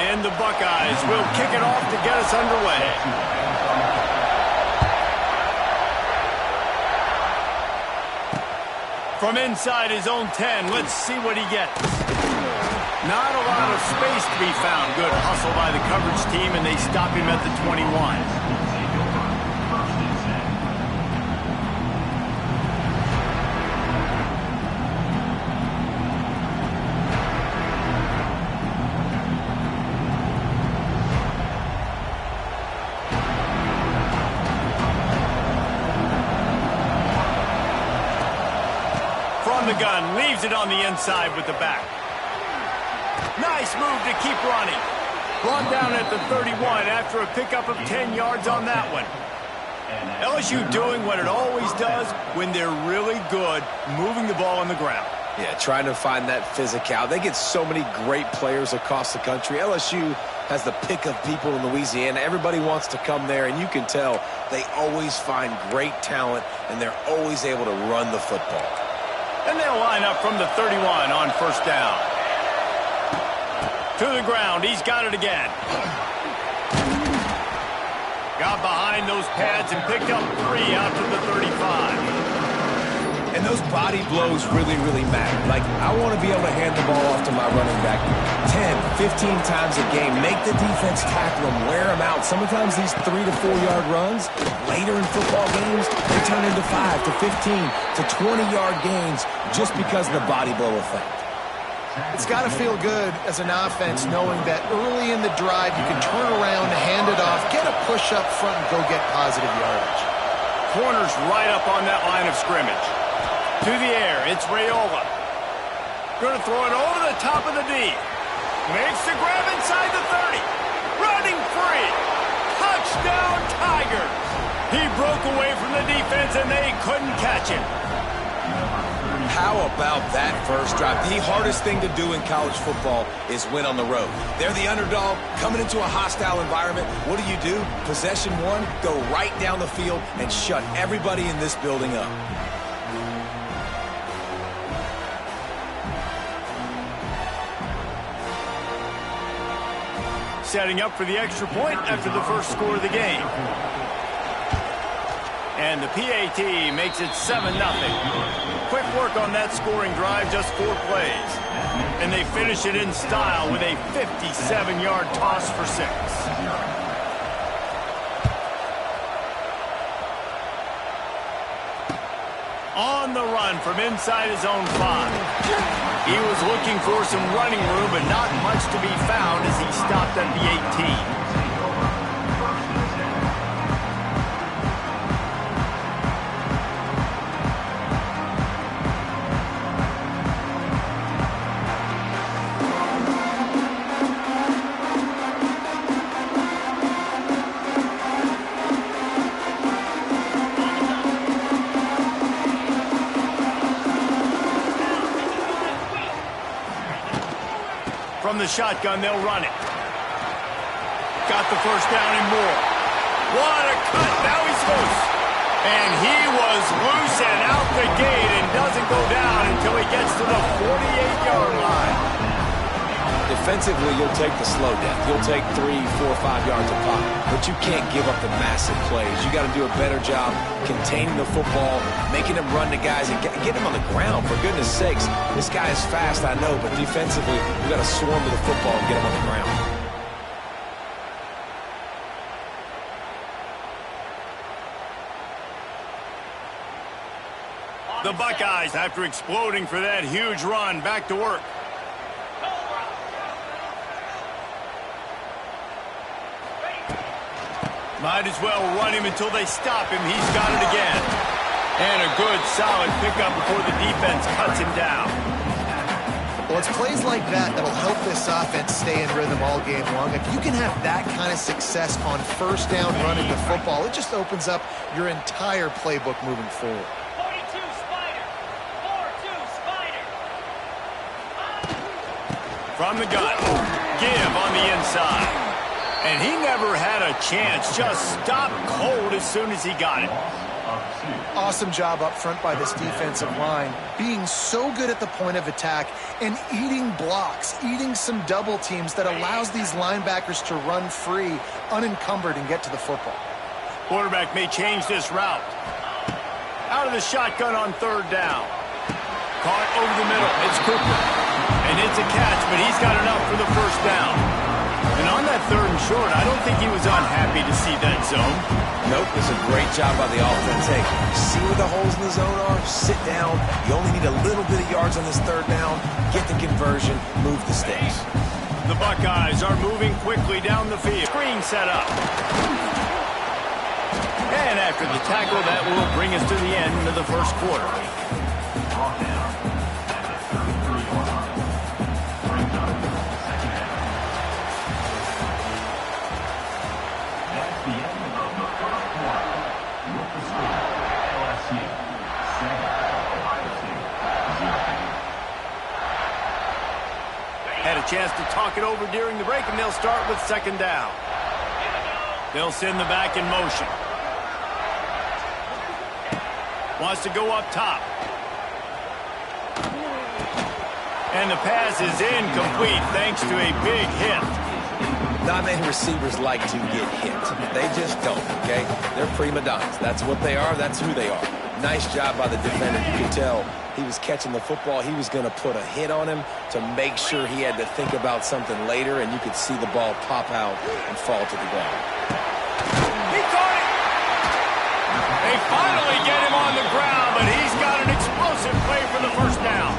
And the Buckeyes will kick it off to get us underway. From inside his own 10, let's see what he gets. Not a lot of space to be found. Good hustle by the coverage team, and they stop him at the 21. The gun leaves it on the inside with the back. Nice move to keep running. Brought down at the 31 after a pickup of 10 yards on that one. LSU doing what it always does when they're really good, moving the ball on the ground. Yeah, trying to find that physical. They get so many great players across the country. LSU has the pick of people in Louisiana. Everybody wants to come there, and you can tell they always find great talent, and they're always able to run the football. And they'll line up from the 31 on first down. To the ground. He's got it again. Got behind those pads and picked up 3 out to the 35. And those body blows really, really matter. Like, I want to be able to hand the ball off to my running back 10, 15 times a game. Make the defense tackle them, wear them out. Sometimes these 3 to 4 yard runs, later in football games, they turn into 5 to 15 to 20-yard gains just because of the body blow effect. It's got to feel good as an offense knowing that early in the drive you can turn around, hand it off, get a push up front, and go get positive yardage. Corner's right up on that line of scrimmage. To the air, it's Raiola. Going to throw it over the top of the D. Makes the grab inside the 30. Running free. Touchdown, Tigers. He broke away from the defense, and they couldn't catch him. How about that first drive? The hardest thing to do in college football is win on the road. They're the underdog, coming into a hostile environment. What do? Possession one, go right down the field and shut everybody in this building up. Setting up for the extra point after the first score of the game. And the PAT makes it 7-0. Quick work on that scoring drive, just 4 plays. And they finish it in style with a 57-yard toss for 6. On the run from inside his own 5. He was looking for some running room, but not much to be found as he stopped at the 18. From the shotgun, they'll run it. Got the first down and more. What a cut. Now he's loose. And he was loose and out the gate and doesn't go down until he gets to the 48-yard line. Defensively, you'll take the slow death. You'll take 3, 4, 5 yards a pop, but you can't give up the massive plays. You got to do a better job containing the football, making them run to guys, and get them on the ground, for goodness sakes. This guy is fast, I know, but defensively, you got to swarm to the football and get him on the ground. The Buckeyes, after exploding for that huge run, back to work. Might as well run him until they stop him. He's got it again. And a good, solid pickup before the defense cuts him down. Well, it's plays like that that'll help this offense stay in rhythm all game long. If you can have that kind of success on first down running the football, it just opens up your entire playbook moving forward. 42 Spider. 4-2 Spider. From the gun. Give on the inside. And he never had a chance. Just stopped cold as soon as he got it. Awesome job up front by this defensive line, being so good at the point of attack and eating blocks, eating some double teams that allows these linebackers to run free, unencumbered, and get to the football. Quarterback may change this route. Out of the shotgun on third down. Caught over the middle. It's Cooper. And it's a catch, but he's got enough for the first down. And on that third and short, I don't think he was unhappy to see that zone. Nope, it's a great job by the offense. Hey, see where the holes in the zone are? Sit down. You only need a little bit of yards on this third down. Get the conversion. Move the sticks. The Buckeyes are moving quickly down the field. Screen set up. And after the tackle, that will bring us to the end of the first quarter. Had a chance to talk it over during the break, and they'll start with second down. They'll send the back in motion. Wants to go up top. And the pass is incomplete thanks to a big hit. Not many receivers like to get hit. They just don't, okay? They're prima donnas. That's what they are. That's who they are. Nice job by the defender. You could tell he was catching the football. He was going to put a hit on him to make sure he had to think about something later, and you could see the ball pop out and fall to the ground. He caught it! They finally get him on the ground, but he's got an explosive play for the first down.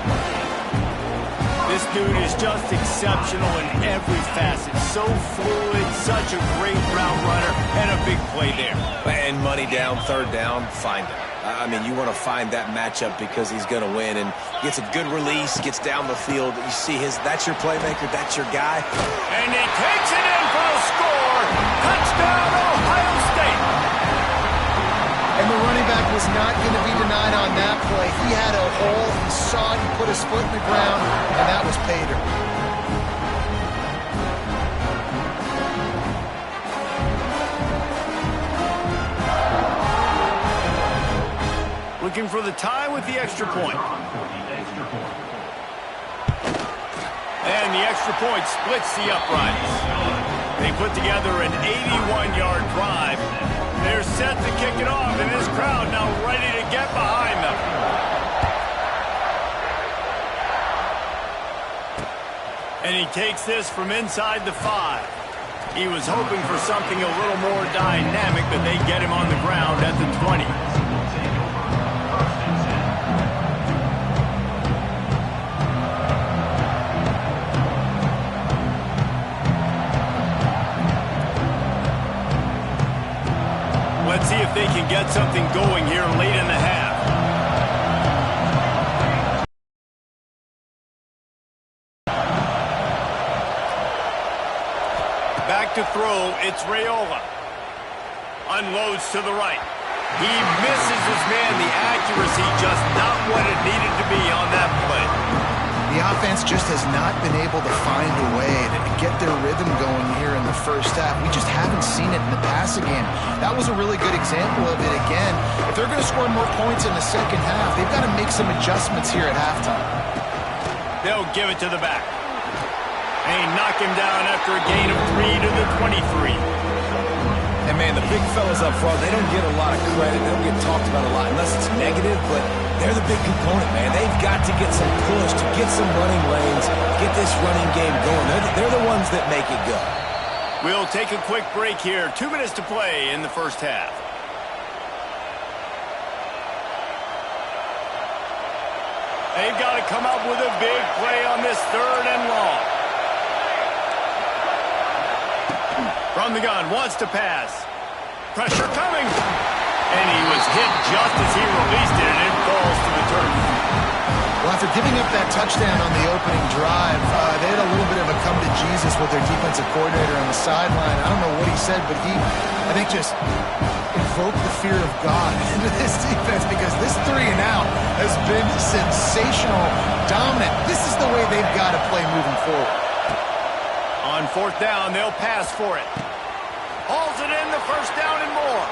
This dude is just exceptional in every facet. So fluid, such a great route runner, and a big play there. And money down, third down, find him. I mean, you want to find that matchup because he's going to win, and gets a good release, gets down the field. You see that's your playmaker, that's your guy. And he takes it in for a score. Touchdown, Ohio State. And the running back was not going to be denied on that play. He had a hole, he saw it, he put his foot in the ground, and that was pay dirt. Looking for the tie with the extra point. And the extra point splits the uprights. They put together an 81-yard drive. They're set to kick it off, and this crowd now ready to get behind them. And he takes this from inside the 5. He was hoping for something a little more dynamic, but they get him on the ground at the 20. Let's see if they can get something going here late in the half. Back to throw, it's Raiola. Unloads to the right. He misses his man. The accuracy just not what it needed to be on that play. The offense just has not been able to find a way to get their rhythm going here in the first half. We just haven't seen it in the passing game. That was a really good example of it again. If they're going to score more points in the second half, they've got to make some adjustments here at halftime. They'll give it to the back. They knock him down after a gain of 3 to the 23. And, man, the big fellas up front, they don't get a lot of credit. They don't get talked about a lot unless it's negative, but they're the big component, man. They've got to get some push, to get some running lanes, get this running game going. They're the ones that make it go. We'll take a quick break here. 2 minutes to play in the first half. They've got to come up with a big play on this third and long. From the gun, wants to pass. Pressure coming. And he was hit just as he released it, and it falls to the turf. Well, after giving up that touchdown on the opening drive, they had a little bit of a come to Jesus with their defensive coordinator on the sideline. I don't know what he said, but he, I think, just invoked the fear of God into this defense, because this 3 and out has been sensational, dominant. This is the way they've got to play moving forward. On fourth down, they'll pass for it. Hauls it in, the first down and more.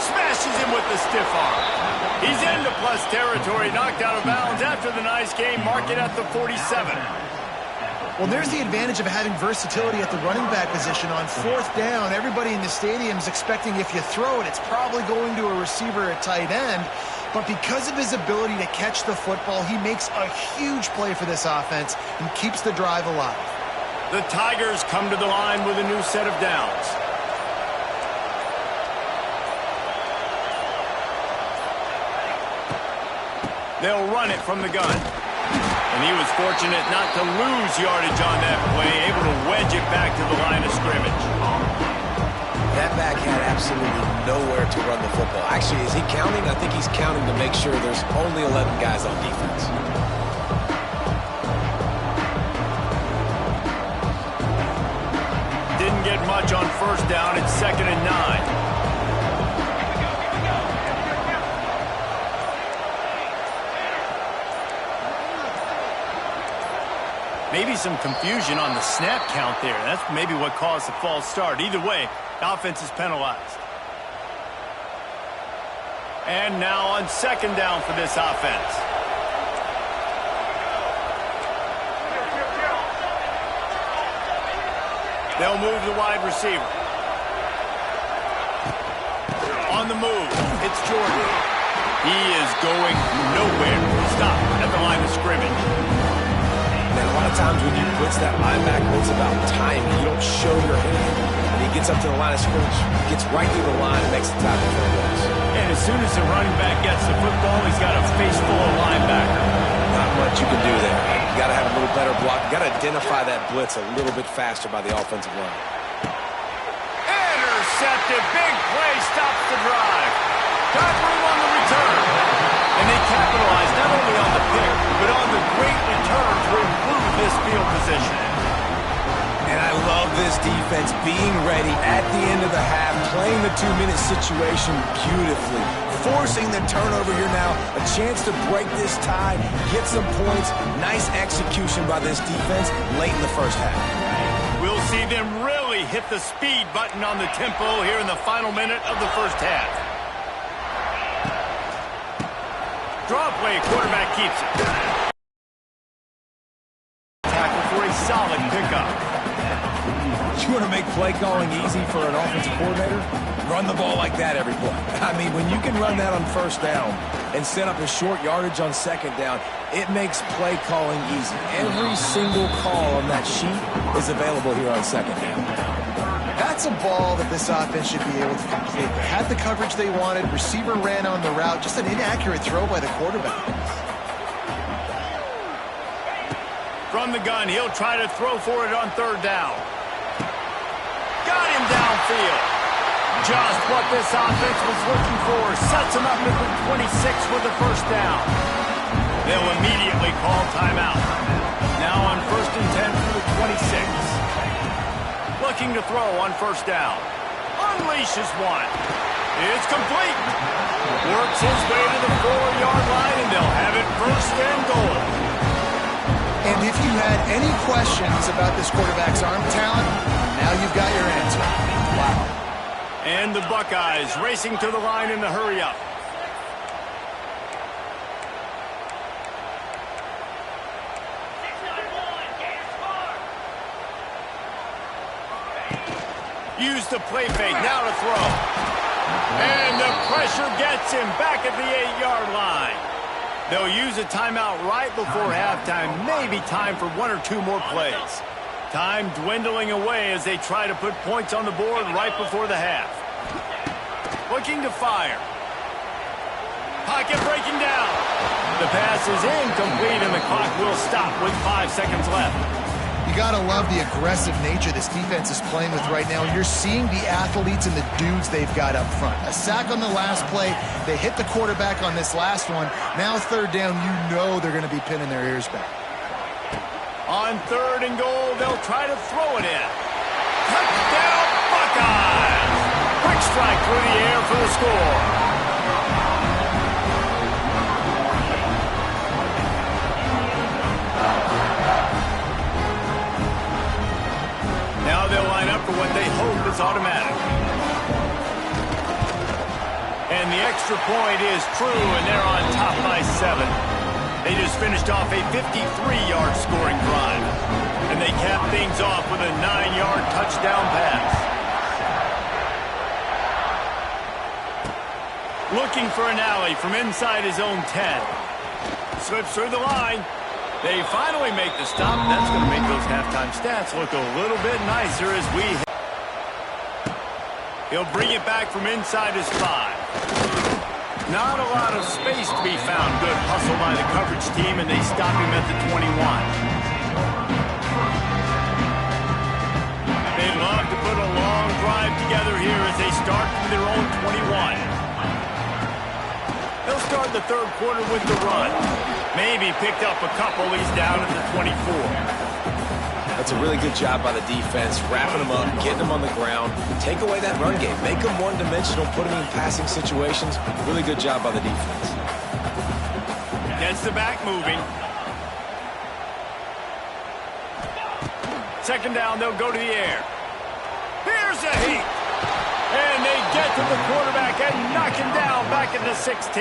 Smashes him with the stiff arm. He's into plus territory, knocked out of bounds after the nice game. Mark it at the 47. Well, there's the advantage of having versatility at the running back position. On fourth down, everybody in the stadium is expecting if you throw it, it's probably going to a receiver at tight end. But because of his ability to catch the football, he makes a huge play for this offense and keeps the drive alive. The Tigers come to the line with a new set of downs. They'll run it from the gun. And he was fortunate not to lose yardage on that play, able to wedge it back to the line of scrimmage. That back had absolutely nowhere to run the football. Actually, is he counting? I think he's counting to make sure there's only 11 guys on defense. Didn't get much on first down. It's 2nd and 9. Maybe some confusion on the snap count there. That's maybe what caused the false start. Either way, the offense is penalized. And now on 2nd down for this offense. They'll move the wide receiver. On the move, it's Jordan. He is going nowhere. Stop at the line of scrimmage. And a lot of times when you blitz that linebacker, it's about timing. You don't show your hand. When he gets up to the line of scrimmage, gets right through the line and makes the tackle for a loss. And as soon as the running back gets the football, he's got a face full of linebacker. Not much you can do there. You got to have a little better block. You got to identify that blitz a little bit faster by the offensive line. Intercepted. Big play stops the drive. Got room on the return. And they capitalize not only on the pick, but on the great return to improve this field position. And I love this defense being ready at the end of the half, playing the 2-minute situation beautifully, forcing the turnover here now, a chance to break this tie, get some points. Nice execution by this defense late in the first half. We'll see them really hit the speed button on the tempo here in the final minute of the first half. Draw play, quarterback keeps it. Tackle for a solid pickup. You want to make play calling easy for an offensive coordinator? Run the ball like that every play. I mean, when you can run that on first down and set up a short yardage on 2nd down, it makes play calling easy. Every single call on that sheet is available here on 2nd down. That's a ball that this offense should be able to complete. They had the coverage they wanted. Receiver ran on the route. Just an inaccurate throw by the quarterback. From the gun, he'll try to throw for it on 3rd down. Got him downfield. Just what this offense was looking for. Sets him up at the 26 with the first down. They'll immediately call timeout. Now on 1st and 10 for the 26. Looking to throw on 1st down. Unleashes one. It's complete. Works his way to the 4-yard line, and they'll have it 1st and goal. And if you had any questions about this quarterback's arm talent, now you've got your answer. Wow. And the Buckeyes racing to the line in the hurry-up. Use the play fake, now to throw. And the pressure gets him back at the 8-yard line. They'll use a timeout right before halftime, maybe time for 1 or 2 more plays. Time dwindling away as they try to put points on the board right before the half. Looking to fire. Pocket breaking down. The pass is incomplete and the clock will stop with 5 seconds left. You got to love the aggressive nature this defense is playing with right now. You're seeing the athletes and the dudes they've got up front. A sack on the last play. They hit the quarterback on this last one. Now 3rd down, you know they're going to be pinning their ears back. On 3rd and goal, they'll try to throw it in. Touchdown, Buckeyes! Quick strike through the air for the score. Now they'll line up for what they hope is automatic. And the extra point is true, and they're on top by 7. They just finished off a 53-yard scoring drive. And they cap things off with a 9-yard touchdown pass. Looking for an alley from inside his own 10. Slips through the line. They finally make the stop. That's going to make those halftime stats look a little bit nicer as we... He'll bring it back from inside his 5. Not a lot of space to be found. Good hustle by the coverage team, and they stop him at the 21. They'd love to put a long drive together here as they start from their own 21. They'll start the third quarter with the run. Maybe picked up a couple. He's down at the 24. That's a really good job by the defense, wrapping them up, getting them on the ground. Take away that run game. Make them one-dimensional, put them in passing situations. Really good job by the defense. Gets the back moving. Second down, they'll go to the air. Here's a heat. And they get to the quarterback and knock him down back at the 16.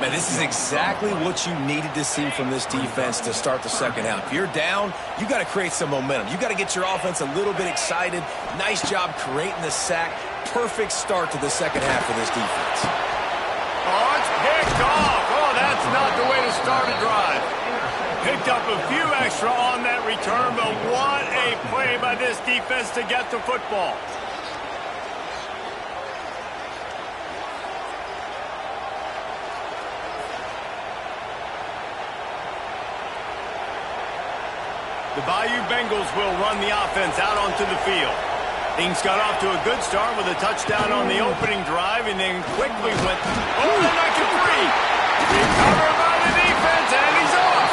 Man, this is exactly what you needed to see from this defense to start the second half. If you're down, you got to create some momentum. You got to get your offense a little bit excited. Nice job creating the sack. Perfect start to the second half for this defense. Oh, it's picked off. Oh, that's not the way to start a drive. Picked up a few extra on that return, but what a play by this defense to get the football. The Bayou Bengals will run the offense out onto the field. Things got off to a good start with a touchdown on the opening drive and then quickly went... Oh, they're not free! Recovered by the defense, and he's off!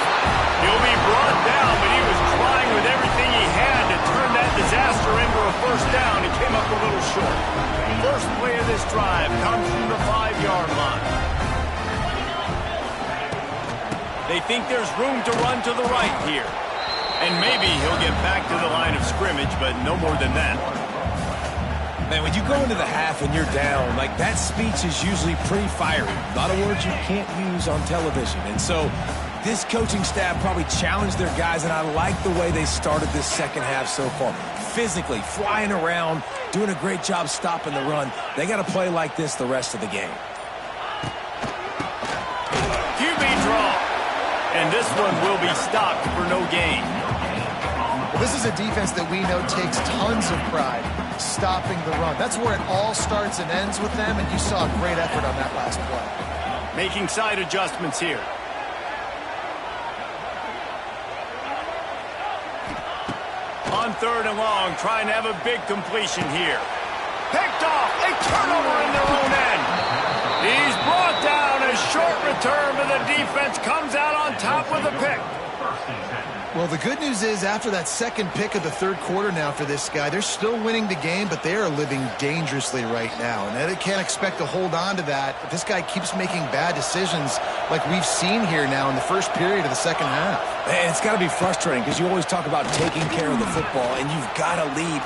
He'll be brought down, but he was trying with everything he had to turn that disaster into a first down. He came up a little short. First play of this drive comes from the 5-yard line. They think there's room to run to the right here. And maybe he'll get back to the line of scrimmage, but no more than that. Man, when you go into the half and you're down, like that speech is usually pretty fiery. A lot of words you can't use on television. And so this coaching staff probably challenged their guys, and I like the way they started this second half so far. Physically, flying around, doing a great job stopping the run. They got to play like this the rest of the game. QB draw. And this one will be stopped for no gain. Well, this is a defense that we know takes tons of pride stopping the run. That's where it all starts and ends with them, and you saw a great effort on that last play. Making side adjustments here. On third and long, trying to have a big completion here. Picked off, a turnover in their own end. He's brought down, a short return, but the defense comes out on top with a pick. Well, the good news is after that second pick of the third quarter now for this guy, they're still winning the game, but they are living dangerously right now. And they can't expect to hold on to that if this guy keeps making bad decisions like we've seen here now in the first period of the second half. Man, it's got to be frustrating because you always talk about taking care of the football, and you've got to lead.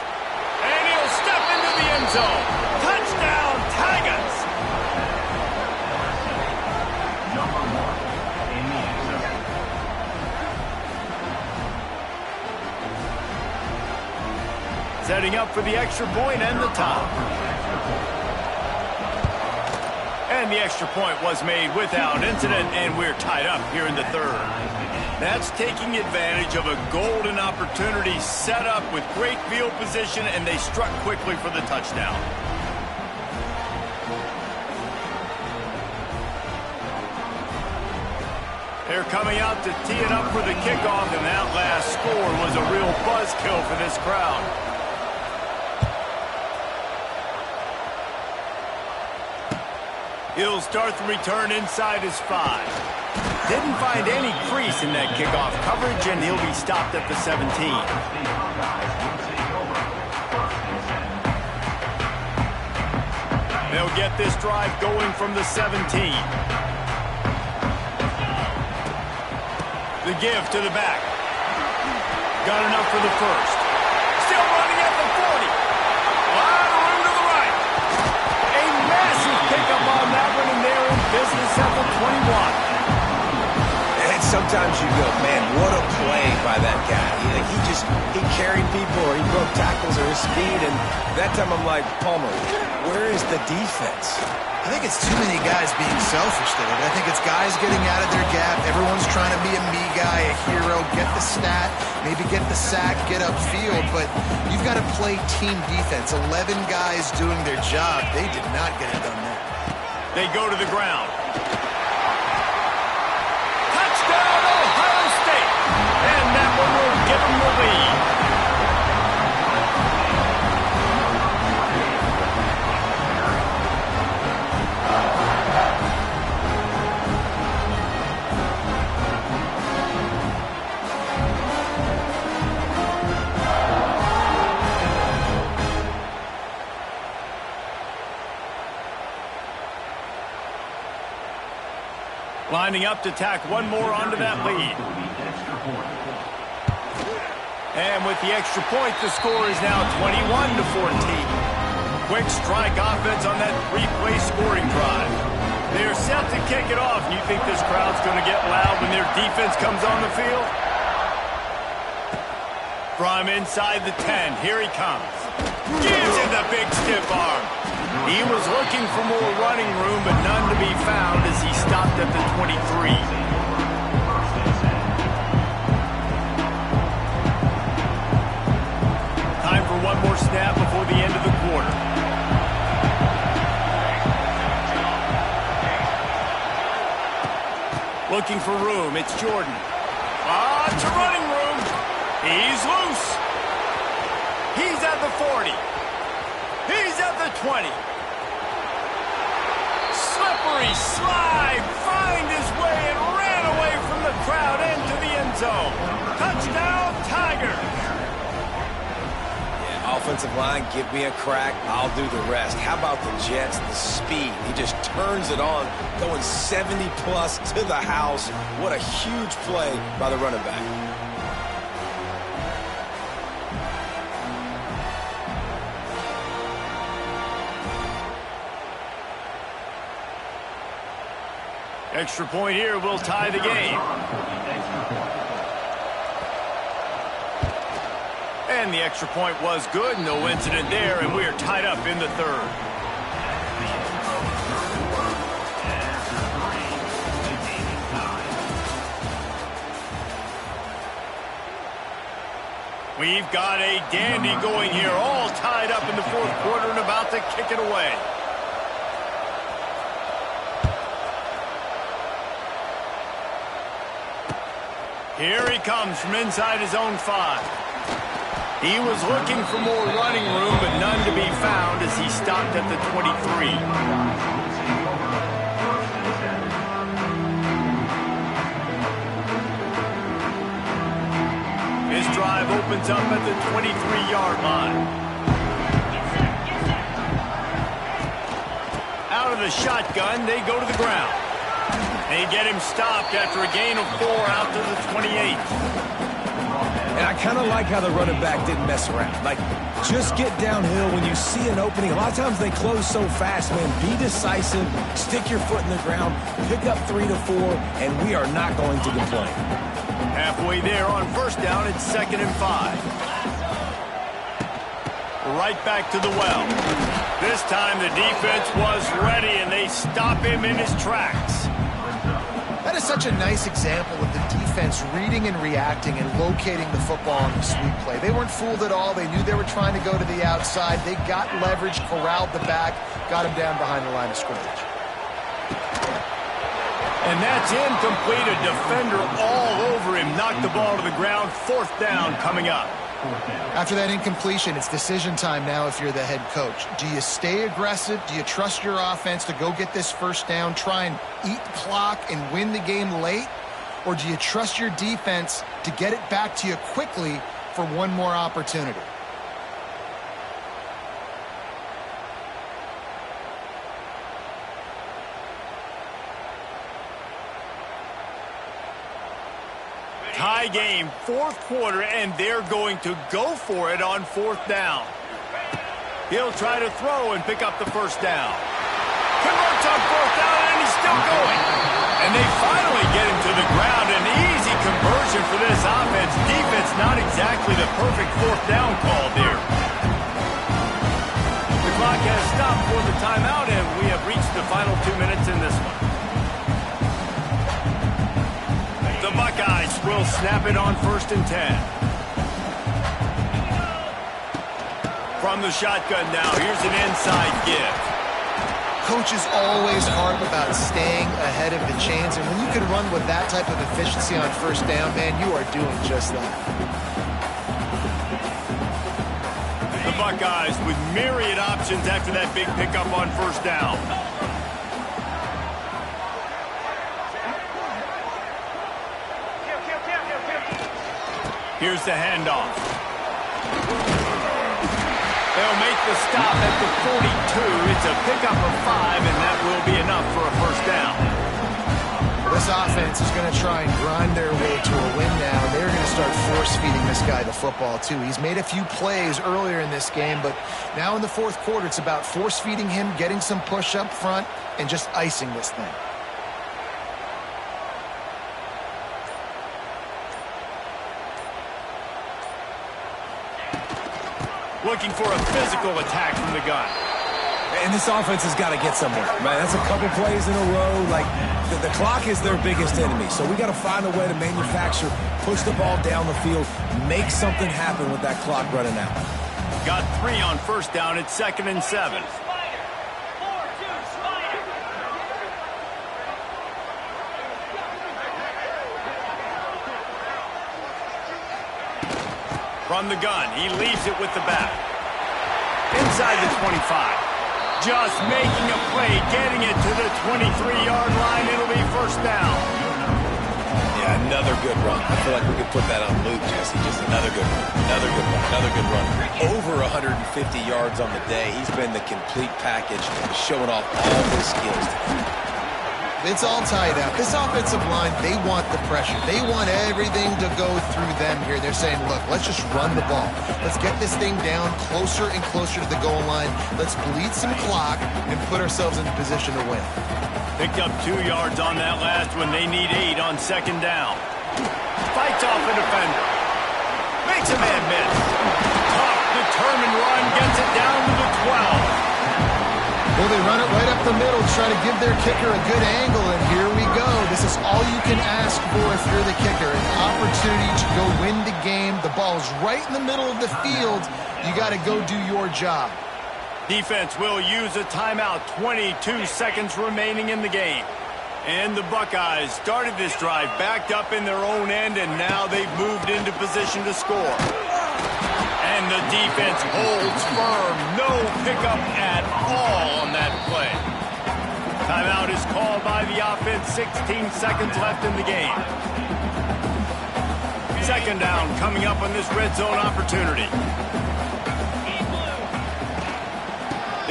And he'll step into the end zone. Touchdown, Tigers! Setting up for the extra point and the top. And the extra point was made without incident, and we're tied up here in the third. That's taking advantage of a golden opportunity set up with great field position, and they struck quickly for the touchdown. They're coming out to tee it up for the kickoff, and that last score was a real buzzkill for this crowd. He'll start the return inside his 5. Didn't find any crease in that kickoff coverage, and he'll be stopped at the 17. They'll get this drive going from the 17. The give to the back. Got enough for the first. Still running at the 40. A lot of room to the right. A massive pickup sometimes you go, man, what a play by that guy. He carried people or he broke tackles or his speed, and that time I'm like, Palmer, where is the defense? I think it's too many guys being selfish there. I think it's guys getting out of their gap. Everyone's trying to be a me guy, a hero, get the stat, maybe get the sack, get upfield, but you've got to play team defense. 11 guys doing their job. They did not get it done there. They go to the ground. Touchdown, Ohio State! And that one will give them the lead. Lining up to tack one more onto that lead. And with the extra point, the score is now 21-14. Quick strike offense on that three-play scoring drive. They're set to kick it off. You think this crowd's going to get loud when their defense comes on the field? From inside the 10, here he comes. Gives him the big stiff arm. He was looking for more running room, but none to be found as he stopped at the 23. Time for one more snap before the end of the quarter. Looking for room, it's Jordan. It's a running room. He's loose. He's at the 40. He's at the 20. Slippery slide, find his way and ran away from the crowd into the end zone. Touchdown, Tigers. Yeah, offensive line, give me a crack, I'll do the rest. How about the Jets, the speed? He just turns it on, going 70-plus to the house. What a huge play by the running back. Extra point here will tie the game. And the extra point was good. No incident there, and we are tied up in the third. We've got a dandy going here, all tied up in the fourth quarter and about to kick it away. Here he comes from inside his own 5. He was looking for more running room, but none to be found as he stopped at the 23. His drive opens up at the 23-yard line. Out of the shotgun, they go to the ground. They get him stopped after a gain of 4 out to the 28. And I kind of like how the running back didn't mess around. Like, just get downhill when you see an opening. A lot of times they close so fast, man. Be decisive, stick your foot in the ground, pick up 3 to 4, and we are not going to complain. Halfway there on first down, it's 2nd and 5. Right back to the well. This time the defense was ready, and they stop him in his tracks. That is such a nice example of the defense reading and reacting and locating the football on the sweep play. They weren't fooled at all. They knew they were trying to go to the outside. They got leverage, corralled the back, got him down behind the line of scrimmage. And that's incomplete. A defender all over him. Knocked the ball to the ground. 4th down coming up. After that incompletion, it's decision time now if you're the head coach. Do you stay aggressive? Do you trust your offense to go get this first down, try and eat the clock and win the game late? Or do you trust your defense to get it back to you quickly for one more opportunity? Tie game, 4th quarter, and they're going to go for it on 4th down. He'll try to throw and pick up the first down. Converts on 4th down, and he's still going. And they finally get him to the ground, and he perfect fourth down call there. The clock has stopped for the timeout, and we have reached the final 2 minutes in this one. The Buckeyes will snap it on 1st and 10. From the shotgun now, here's an inside give. Coaches always harp about staying ahead of the chains, and when you can run with that type of efficiency on 1st down, man, you are doing just that. The Buckeyes with myriad options after that big pickup on 1st down. Here's the handoff. They'll make the stop at the 42. It's a pickup of 5, and that will be enough for a 1st down. This offense is going to try and grind their way to a win now. They're going to start force-feeding this guy the football, too. He's made a few plays earlier in this game, but now in the 4th quarter, it's about force-feeding him, getting some push up front, and just icing this thing. Looking for a physical attack from the gun. And this offense has got to get somewhere. Man, that's a couple plays in a row. Like, the clock is their biggest enemy. So we got to find a way to manufacture, push the ball down the field, make something happen with that clock running out. Got 3 on 1st down. It's 2nd and 7. From the gun, he leaves it with the back. Inside the 25. Just making a play, getting it to the 23-yard line. It'll be 1st down. Yeah, another good run. I feel like we could put that on loop, Jesse. Just another good run, another good run, another good run. Over 150 yards on the day. He's been the complete package, showing off all his skills. It's all tied up. This offensive line, they want the pressure. They want everything to go through them here. They're saying, look, let's just run the ball. Let's get this thing down closer and closer to the goal line. Let's bleed some clock and put ourselves in position to win. Picked up 2 yards on that last one. They need 8 on 2nd down. Fights off a defender. Makes a man miss. Tough, determined run. Gets it down to the 12. Well, they run it right up the middle, try to give their kicker a good angle, and here we go. This is all you can ask for if you're the kicker, an opportunity to go win the game. The ball's right in the middle of the field. You got to go do your job. Defense will use a timeout. 22 seconds remaining in the game. And the Buckeyes started this drive backed up in their own end, and now they've moved into position to score. And the defense holds firm. No pickup at all on that play. Timeout is called by the offense. 16 seconds left in the game. 2nd down coming up on this red zone opportunity.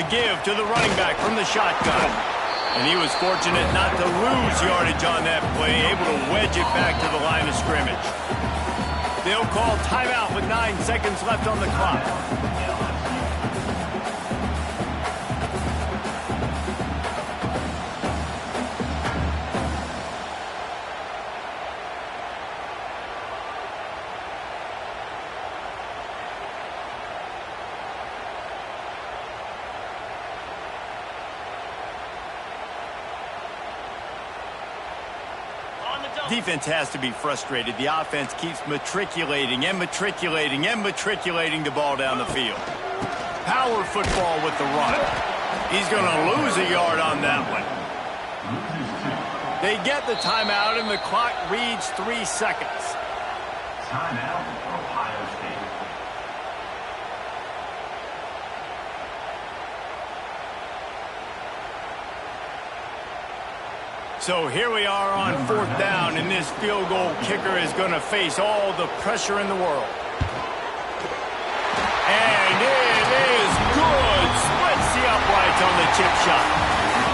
The give to the running back from the shotgun. And he was fortunate not to lose yardage on that play, able to wedge it back to the line of scrimmage. They'll call timeout with 9 seconds left on the clock. Defense has to be frustrated. The offense keeps matriculating and matriculating and matriculating the ball down the field. Power football with the run. He's going to lose a yard on that one. They get the timeout, and the clock reads 3 seconds. Timeout, Ohio State. So here we are on 4th down, and this field goal kicker is going to face all the pressure in the world. And it is good. Splits the uprights on the chip shot.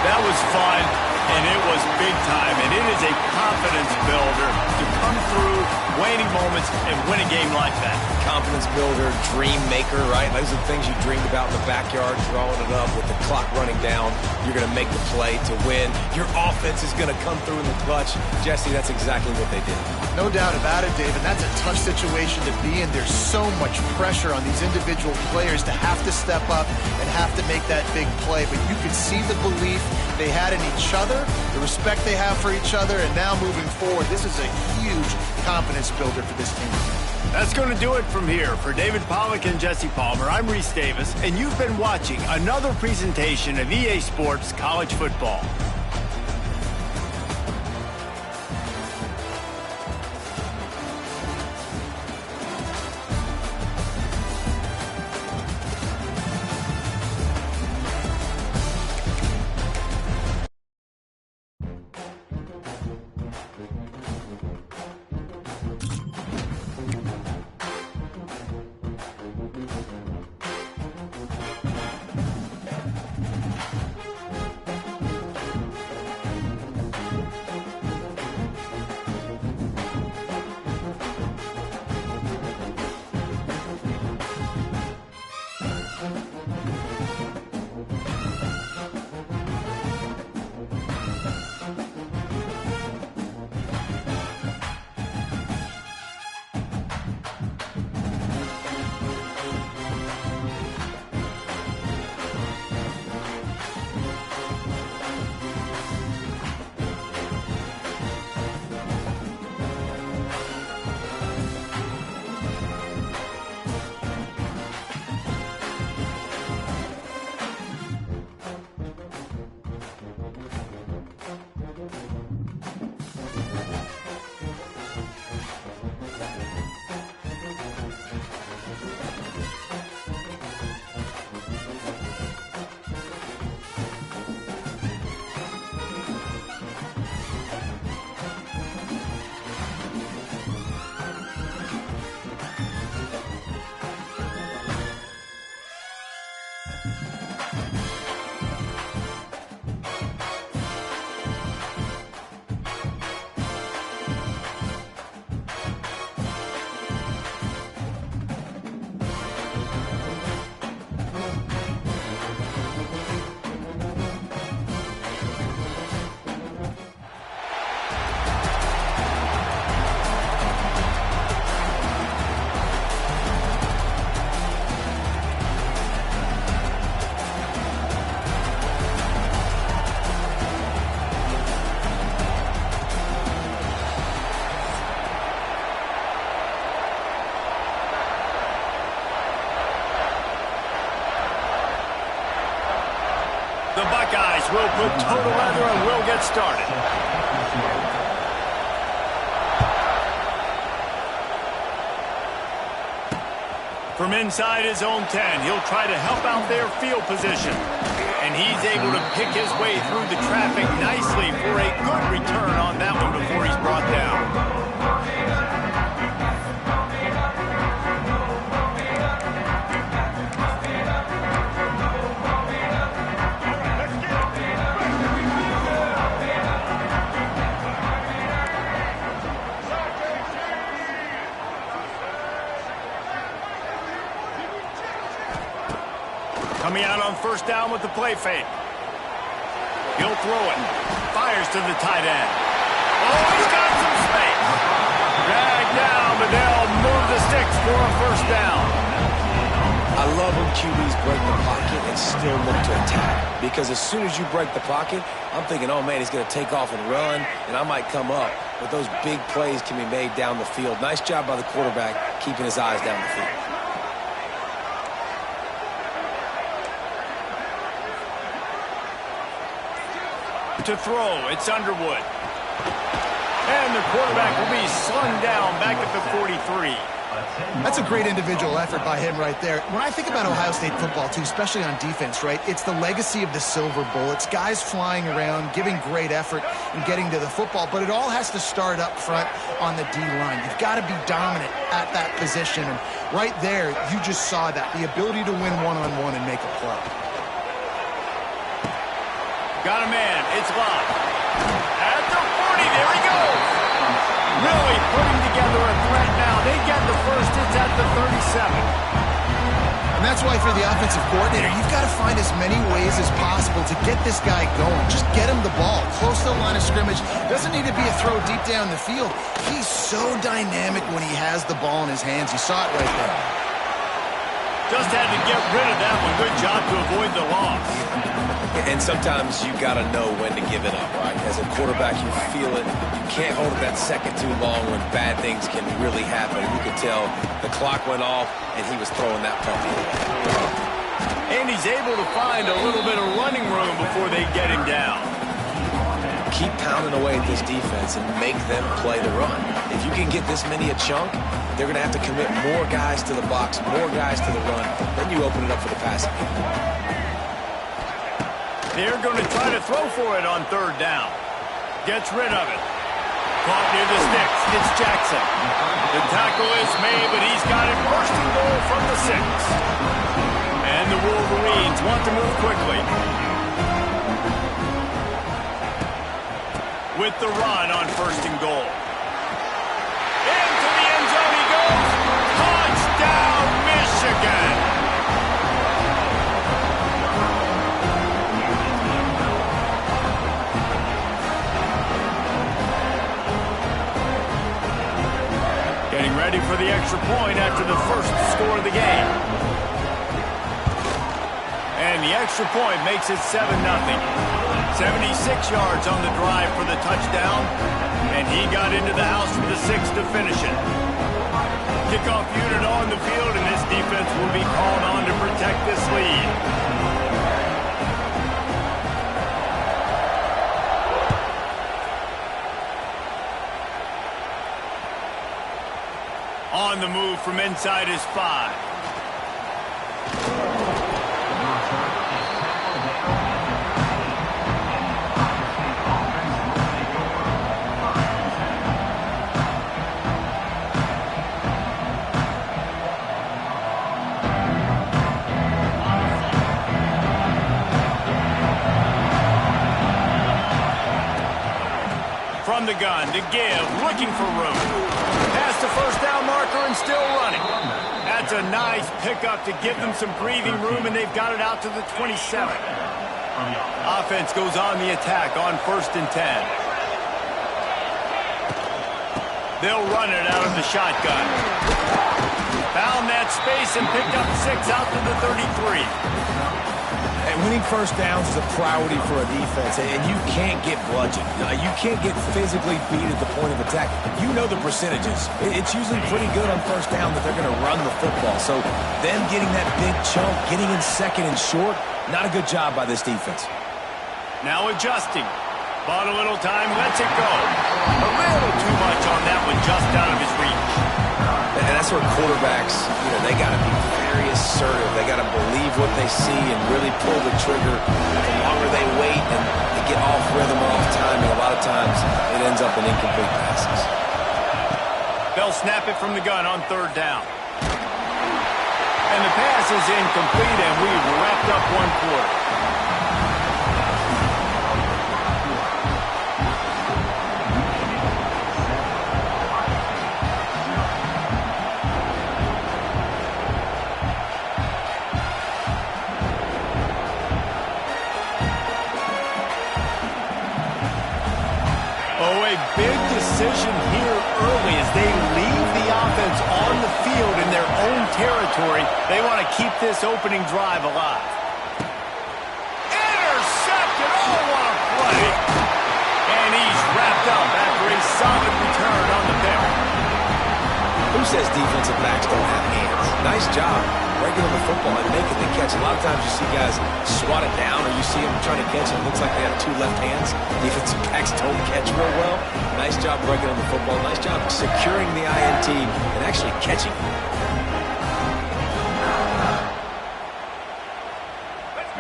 That was fun, and it was big time, and it is a confidence builder to come through way defining moments and win a game like that. Confidence builder, dream maker, right? Those are the things you dreamed about in the backyard, drawing it up with the clock running down. You're going to make the play to win. Your offense is going to come through in the clutch. Jesse, that's exactly what they did. No doubt about it, David. That's a tough situation to be in. There's so much pressure on these individual players to have to step up and have to make that big play. But you could see the belief they had in each other, the respect they have for each other, and now moving forward, this is a huge confidence builder for this team. That's going to do it from here. For David Pollack and Jesse Palmer, I'm Reese Davis, and you've been watching another presentation of EA Sports College Football. The Buckeyes will put total leather and will get started. From inside his own 10, he'll try to help out their field position. And he's able to pick his way through the traffic nicely for a good return on that one before he's brought down. Coming out on first down with the play fake. He'll throw it. Fires to the tight end. Oh, he's got some space. Dragged down, but they'll move the sticks for a first down. I love when QBs break the pocket and still look to attack. Because as soon as you break the pocket, I'm thinking, oh, man, he's going to take off and run, and I might come up. But those big plays can be made down the field. Nice job by the quarterback keeping his eyes down the field. To throw, it's Underwood. And the quarterback will be slung down back at the 43. That's a great individual effort by him right there. When I think about Ohio State football, too, especially on defense, right, it's the legacy of the Silver Bullets, guys flying around, giving great effort and getting to the football, but it all has to start up front on the D-line. You've got to be dominant at that position, and right there, you just saw that, the ability to win one-on-one and make a play. Got a man. It's locked. At the 40, there he goes. Really putting together a threat the 37. And that's why for the offensive coordinator, you've got to find as many ways as possible to get this guy going. Just get him the ball close to the line of scrimmage. Doesn't need to be a throw deep down the field. He's so dynamic when he has the ball in his hands. You saw it right there. Just had to get rid of that one. Good job to avoid the loss. And sometimes you got to know when to give it up, right? As a quarterback, you feel it. You can't hold it that second too long when bad things can really happen. You could tell the clock went off, and he was throwing that puppy away. And he's able to find a little bit of running room before they get him down. Keep pounding away at this defense and make them play the run. If you can get this many a chunk, they're going to have to commit more guys to the box, more guys to the run. Then you open it up for the passing. They're going to try to throw for it on third down. Gets rid of it. Caught near the sticks. It's Jackson. The tackle is made, but he's got it first and goal from the 6. And the Wolverines want to move quickly. With the run on first and goal. Into the end zone he goes. Touchdown, Michigan. Getting ready for the extra point after the first score of the game. And the extra point makes it 7-0. 76 yards on the drive for the touchdown. And he got into the house for the 6 to finish it. Kickoff unit on the field, and this defense will be called on to protect this lead. On the move from inside his 5. From the gun to give, looking for room. Past the first down marker and still running. That's a nice pickup to give them some breathing room, and they've got it out to the 27. Offense goes on the attack on 1st and 10. They'll run it out of the shotgun. Found that space and picked up 6 out to the 33. And winning first downs is a priority for a defense, and you can't get bludgeoned. You can't get physically beat at the point of attack. You know the percentages. It's usually pretty good on first down that they're going to run the football. So them getting that big chunk, getting in second and short, not a good job by this defense. Now adjusting. Bought a little time, lets it go. A little too much on that one, just out of his reach. And that's where quarterbacks, they got to be very assertive. They got to believe what they see and really pull the trigger. The longer they wait and they get off rhythm or off timing, a lot of times it ends up in incomplete passes. They'll snap it from the gun on 3rd down. And the pass is incomplete, and we've wrapped up 1 quarter. Oh, a big decision here early as they leave the offense on the field in their own territory. They want to keep this opening drive alive. Intercepted! Oh, what a play! And he's wrapped up after a solid return on the pick. Who says defensive backs don't have hands? Nice job breaking on the football and making the catch. A lot of times you see guys swat it down, or you see them trying to catch it. It looks like they have 2 left hands. Defensive backs don't catch real well. Nice job breaking on the football. Nice job securing the INT and actually catching it.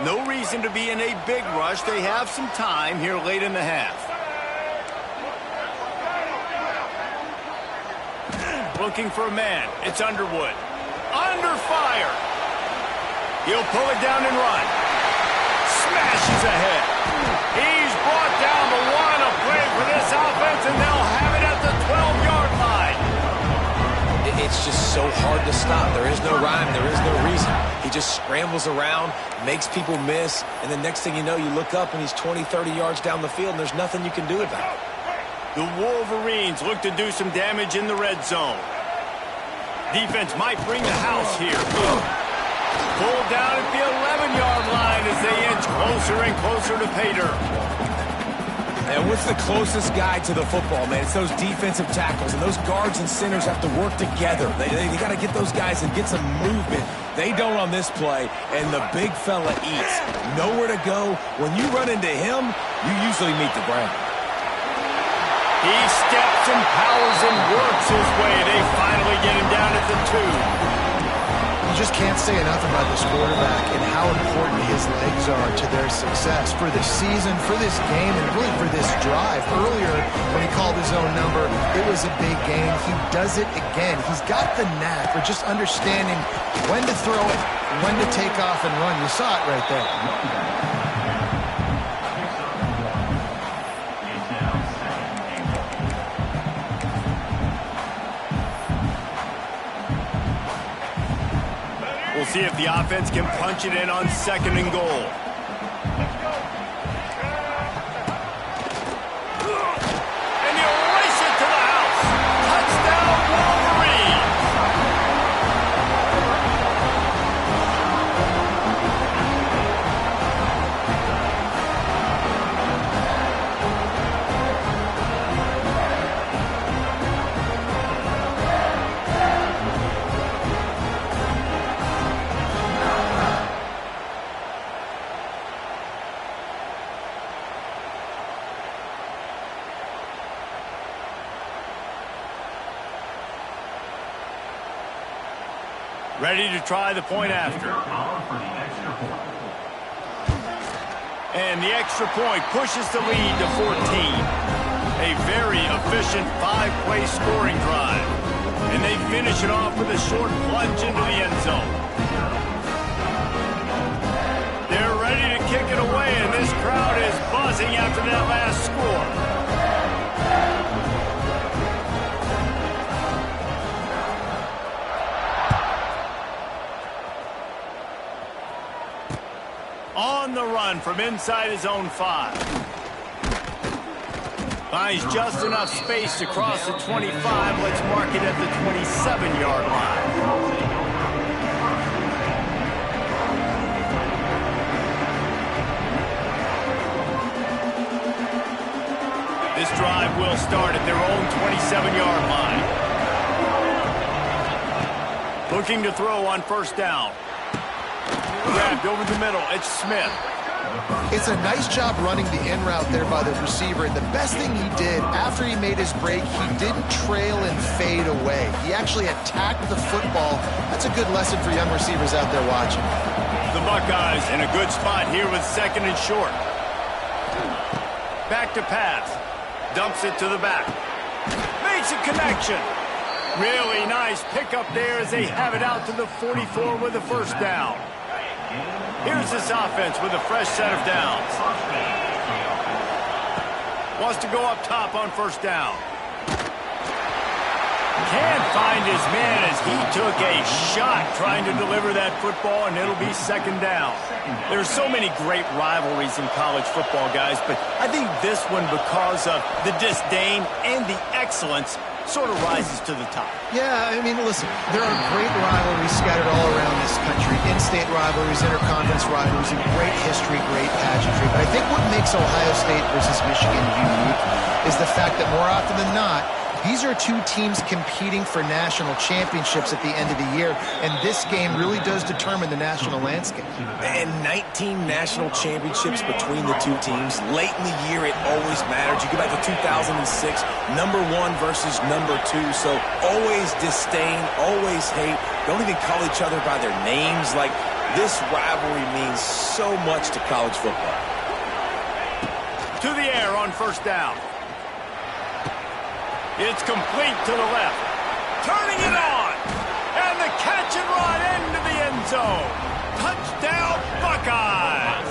No reason to be in a big rush. They have some time here late in the half. Looking for a man. It's Underwood. Under fire. He'll pull it down and run. Smashes ahead. He's brought down the line of play for this offense, and they'll have it at the 12-yard line. It's just so hard to stop. There is no rhyme. There is no reason. He just scrambles around, makes people miss, and the next thing you know, you look up and he's 20, 30 yards down the field, and there's nothing you can do about it. The Wolverines look to do some damage in the red zone. Defense might bring the house here. Pulled down at the 11-yard line as they inch closer and closer to pay dirt. And what's the closest guy to the football, man? It's those defensive tackles, and those guards and centers have to work together. They got to get those guys and get some movement. They don't on this play, and the big fella eats. Nowhere to go. When you run into him, you usually meet the ground. He steps and powers and works his way. They finally get him down at the 2. You just can't say enough about this quarterback and how important his legs are to their success for this season, for this game, and really for this drive. Earlier, when he called his own number, it was a big game. He does it again. He's got the knack for just understanding when to throw it, when to take off and run. You saw it right there. We'll see if the offense can punch it in on 2nd and goal. And you race it to the house. Touchdown, Wolverines. Ready to try the point after. And the extra point pushes the lead to 14. A very efficient 5-play scoring drive. And they finish it off with a short plunge into the end zone. They're ready to kick it away, and this crowd is buzzing after that last score. On the run from inside his own 5. Finds just enough space to cross the 25. Let's mark it at the 27-yard line. This drive will start at their own 27-yard line. Looking to throw on 1st down. Grabbed over the middle. It's Smith. It's a nice job running the in route there by the receiver. And the best thing he did after he made his break, he didn't trail and fade away. He actually attacked the football. That's a good lesson for young receivers out there watching. The Buckeyes in a good spot here with 2nd and short. Back to pass. Dumps it to the back. Makes a connection. Really nice pickup there as they have it out to the 44 with a 1st down. Here's this offense with a fresh set of downs. Wants to go up top on 1st down. Can't find his man as he took a shot trying to deliver that football, and it'll be 2nd down. There's so many great rivalries in college football, guys, but I think this one, because of the disdain and the excellence, sort of rises to the top. Yeah, I mean, listen, there are great rivalries scattered all around this country. In-state rivalries, interconference rivalries, and great history, great pageantry. But I think what makes Ohio State versus Michigan unique is the fact that more often than not, these are two teams competing for national championships at the end of the year, and this game really does determine the national landscape. And 19 national championships between the two teams. Late in the year, it always matters. You go back to 2006, number 1 versus number 2, so always disdain, always hate. Don't even call each other by their names. Like, this rivalry means so much to college football. To the air on 1st down. It's complete to the left. Turning it on. And the catch and run into the end zone. Touchdown, Buckeyes.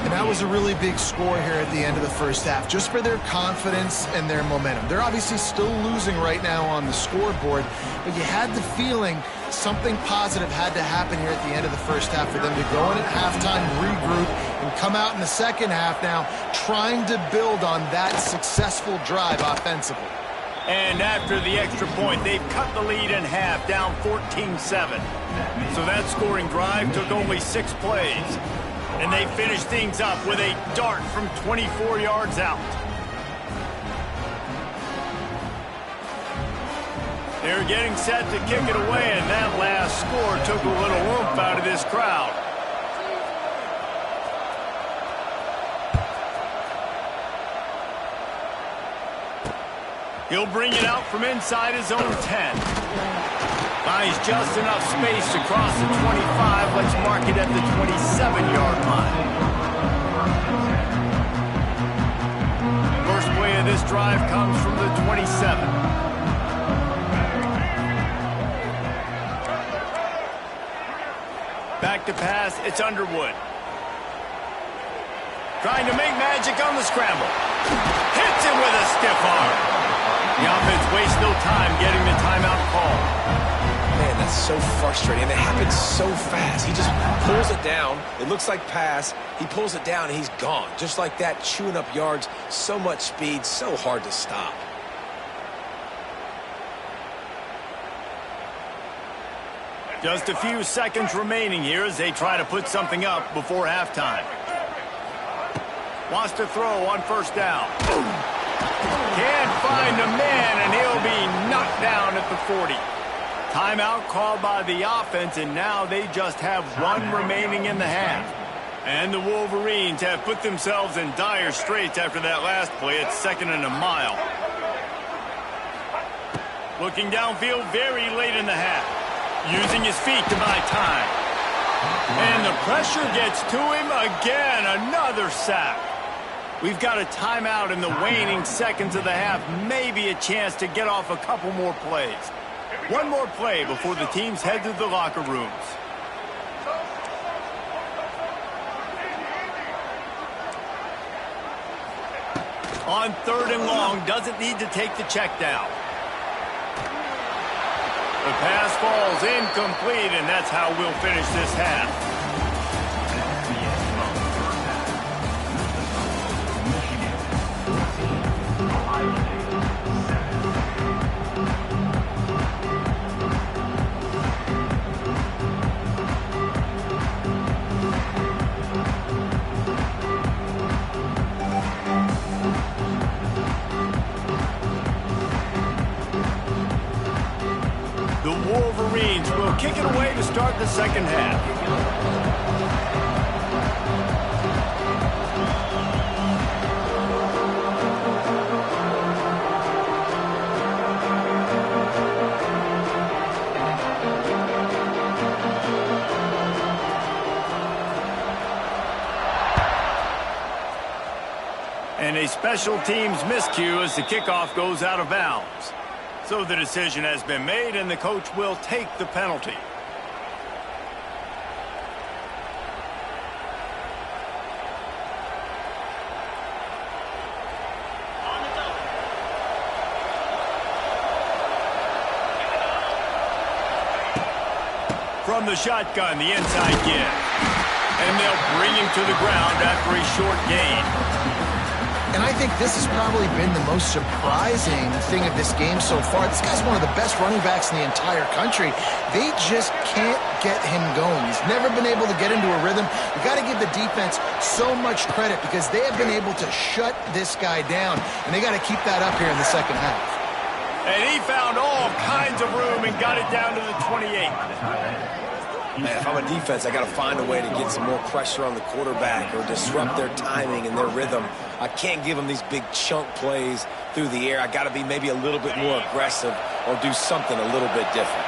And That was a really big score here at the end of the first half, just for their confidence and their momentum. They're obviously still losing right now on the scoreboard, but you had the feeling something positive had to happen here at the end of the first half for them to go in at halftime, regroup, and come out in the second half now trying to build on that successful drive offensively. And after the extra point, they've cut the lead in half, down 14-7. So that scoring drive took only 6 plays. And they finished things up with a dart from 24 yards out. They're getting set to kick it away, and that last score took a little oomph out of this crowd. He'll bring it out from inside his own 10. Finds just enough space to cross the 25. Let's mark it at the 27-yard line. First play of this drive comes from the 27. Back to pass, it's Underwood. Trying to make magic on the scramble. Hits him with a stiff arm. The offense wastes no time getting the timeout call. Man, that's so frustrating. And it happens so fast. He just pulls it down. It looks like pass. He pulls it down, and he's gone. Just like that, chewing up yards. So much speed, so hard to stop. Just a few seconds remaining here as they try to put something up before halftime. Wants to throw on first down. Can't find a man, and he'll be knocked down at the 40. Timeout called by the offense, and now they just have 1 remaining in the half. And the Wolverines have put themselves in dire straits after that last play. It's 2nd and a mile. Looking downfield very late in the half. Using his feet to buy time. And the pressure gets to him again. Another sack. We've got a timeout in the waning seconds of the half. Maybe a chance to get off a couple more plays. 1 more play before the teams head to the locker rooms. On 3rd and long, doesn't need to take the check down. The pass falls incomplete, and that's how we'll finish this half. The Wolverines will kick it away to start the second half. And a special teams miscue as the kickoff goes out of bounds. So the decision has been made, and the coach will take the penalty. From the shotgun, the inside give. And they'll bring him to the ground after a short gain. And I think this has probably been the most surprising thing of this game so far. This guy's one of the best running backs in the entire country. They just can't get him going. He's never been able to get into a rhythm. You got to give the defense so much credit because they have been able to shut this guy down, and they got to keep that up here in the second half. And he found all kinds of room and got it down to the 28. Man, if I'm a defense, I got to find a way to get some more pressure on the quarterback or disrupt their timing and their rhythm. I can't give them these big chunk plays through the air. I got to be maybe a little bit more aggressive or do something a little bit different.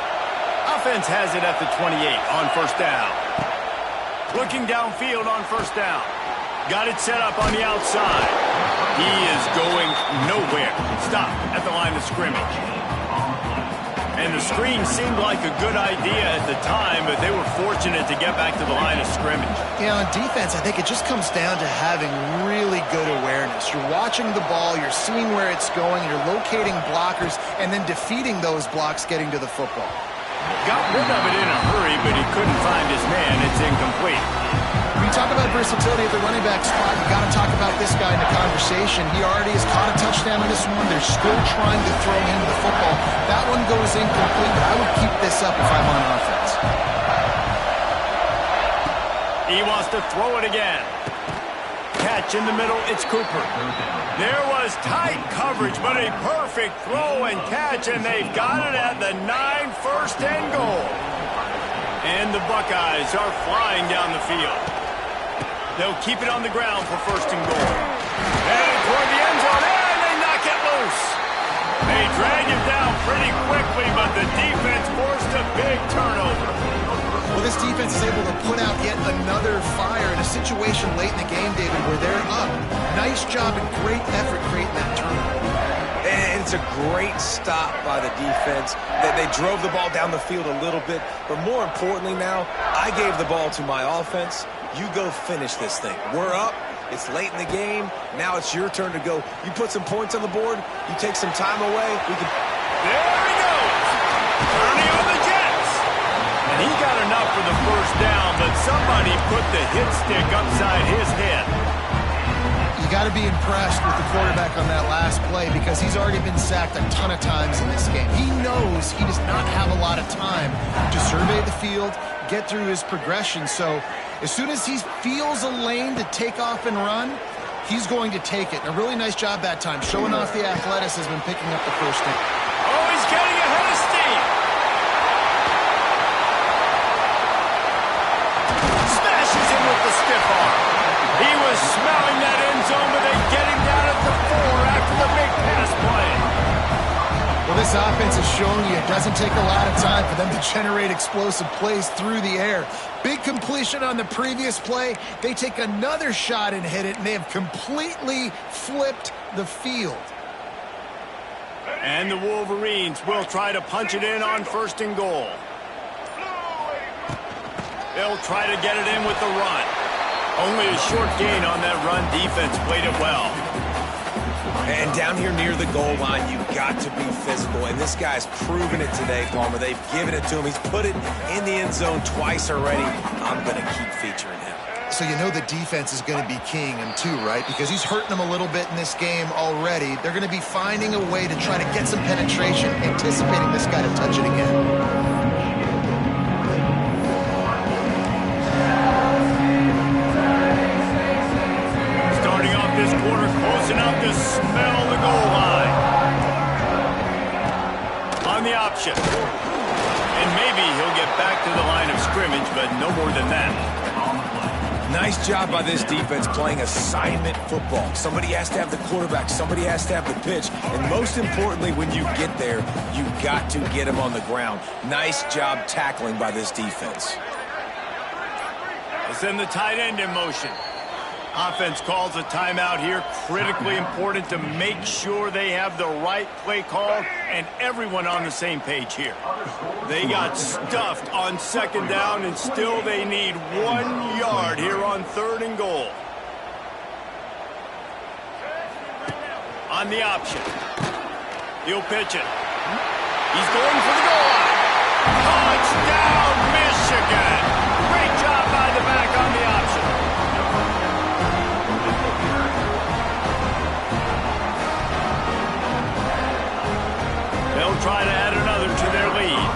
Offense has it at the 28 on first down. Looking downfield on first down. Got it set up on the outside. He is going nowhere. Stop at the line of scrimmage. And the screen seemed like a good idea at the time, but they were fortunate to get back to the line of scrimmage. Yeah, on defense, I think it just comes down to having really good awareness. You're watching the ball, you're seeing where it's going, you're locating blockers, and then defeating those blocks getting to the football. Got rid of it in a hurry, but he couldn't find his man. It's incomplete. When you talk about versatility at the running back spot, you got to talk about this guy in the conversation. He already has caught a touchdown in this one. They're still trying to throw him the football. That one goes incomplete, but I would keep this up if I'm on offense. He wants to throw it again. Catch in the middle, it's Cooper. There was tight coverage, but a perfect throw and catch, and they've got it at the 9, 1st and goal. And the Buckeyes are flying down the field. They'll keep it on the ground for 1st and goal. Headed toward the end zone, and they knock it loose. They drag it down pretty quickly, but the defense forced a big turnover. Well, this defense is able to put out yet another fire in a situation late in the game, David, where they're up. Nice job and great effort creating that turnover. And it's a great stop by the defense. They drove the ball down the field a little bit, but more importantly now, I gave the ball to my offense. You go finish this thing. We're up. It's late in the game. Now it's your turn to go. You put some points on the board. You take some time away. There he goes. Turning on the Jets. And he got enough for the 1st down, but somebody put the hit stick upside his head. You got to be impressed with the quarterback on that last play because he's already been sacked a ton of times in this game. He knows he does not have a lot of time to survey the field, get through his progression. So as soon as he feels a lane to take off and run, he's going to take it. And a really nice job that time, showing off the athleticism and picking up the 1st down. Oh, he's getting ahead of steam. Smashes him with the stiff arm. He was smelling that end zone, but they get him down at the 4 after the big pass play. Well, this offense is showing you it doesn't take a lot of time for them to generate explosive plays through the air. Big completion on the previous play. They take another shot and hit it, and they have completely flipped the field. And the Wolverines will try to punch it in on 1st and goal. They'll try to get it in with the run. Only a short gain on that run. Defense played it well. And down here near the goal line, you've got to be physical. And this guy's proven it today, Palmer. They've given it to him. He's put it in the end zone twice already. I'm going to keep featuring him. So you know the defense is going to be keying him too, right? Because he's hurting them a little bit in this game already. They're going to be finding a way to try to get some penetration, anticipating this guy to touch it again. This quarter close enough to smell the goal line. On the option. And maybe he'll get back to the line of scrimmage, but no more than that. Nice job by this defense playing assignment football. Somebody has to have the quarterback. Somebody has to have the pitch. And most importantly, when you get there, you got to get him on the ground. Nice job tackling by this defense. They send the tight end in motion. Offense calls a timeout here. Critically important to make sure they have the right play call and everyone on the same page here. They got stuffed on 2nd down, and still they need 1 yard here on 3rd and goal. On the option. He'll pitch it. He's going for the goal line. Touchdown, Michigan! Great job by the back on the option. They'll try to add another to their lead.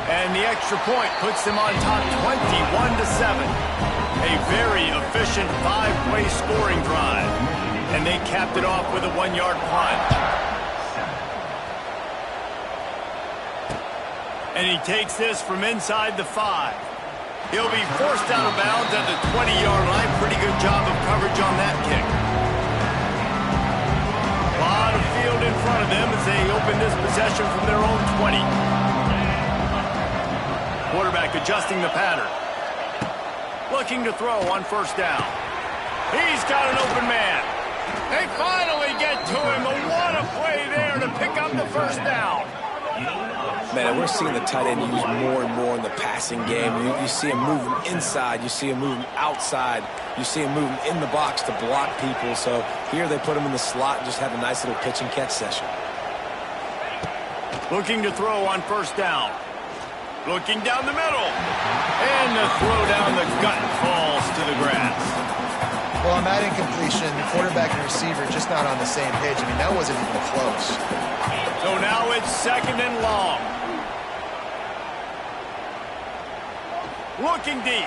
And the extra point puts them on top 21-7. A very efficient 5-play scoring drive. And they capped it off with a 1-yard plunge. And he takes this from inside the 5. He'll be forced out of bounds at the 20-yard line. Pretty good job of coverage on that kick. A lot of field in front of them as they open this possession from their own 20. Quarterback adjusting the pattern. Looking to throw on 1st down. He's got an open man. They finally get to him. What a play there to pick up the first down. Man, we're seeing the tight end used more and more in the passing game. You see him moving inside. You see him moving outside. You see him moving in the box to block people. So here they put him in the slot and just have a nice little pitch and catch session. Looking to throw on first down. Looking down the middle. And the throw down the gut falls to the grass. Well, on that incompletion, the quarterback and receiver just not on the same page. I mean, that wasn't even close. So now it's second and long. Looking deep.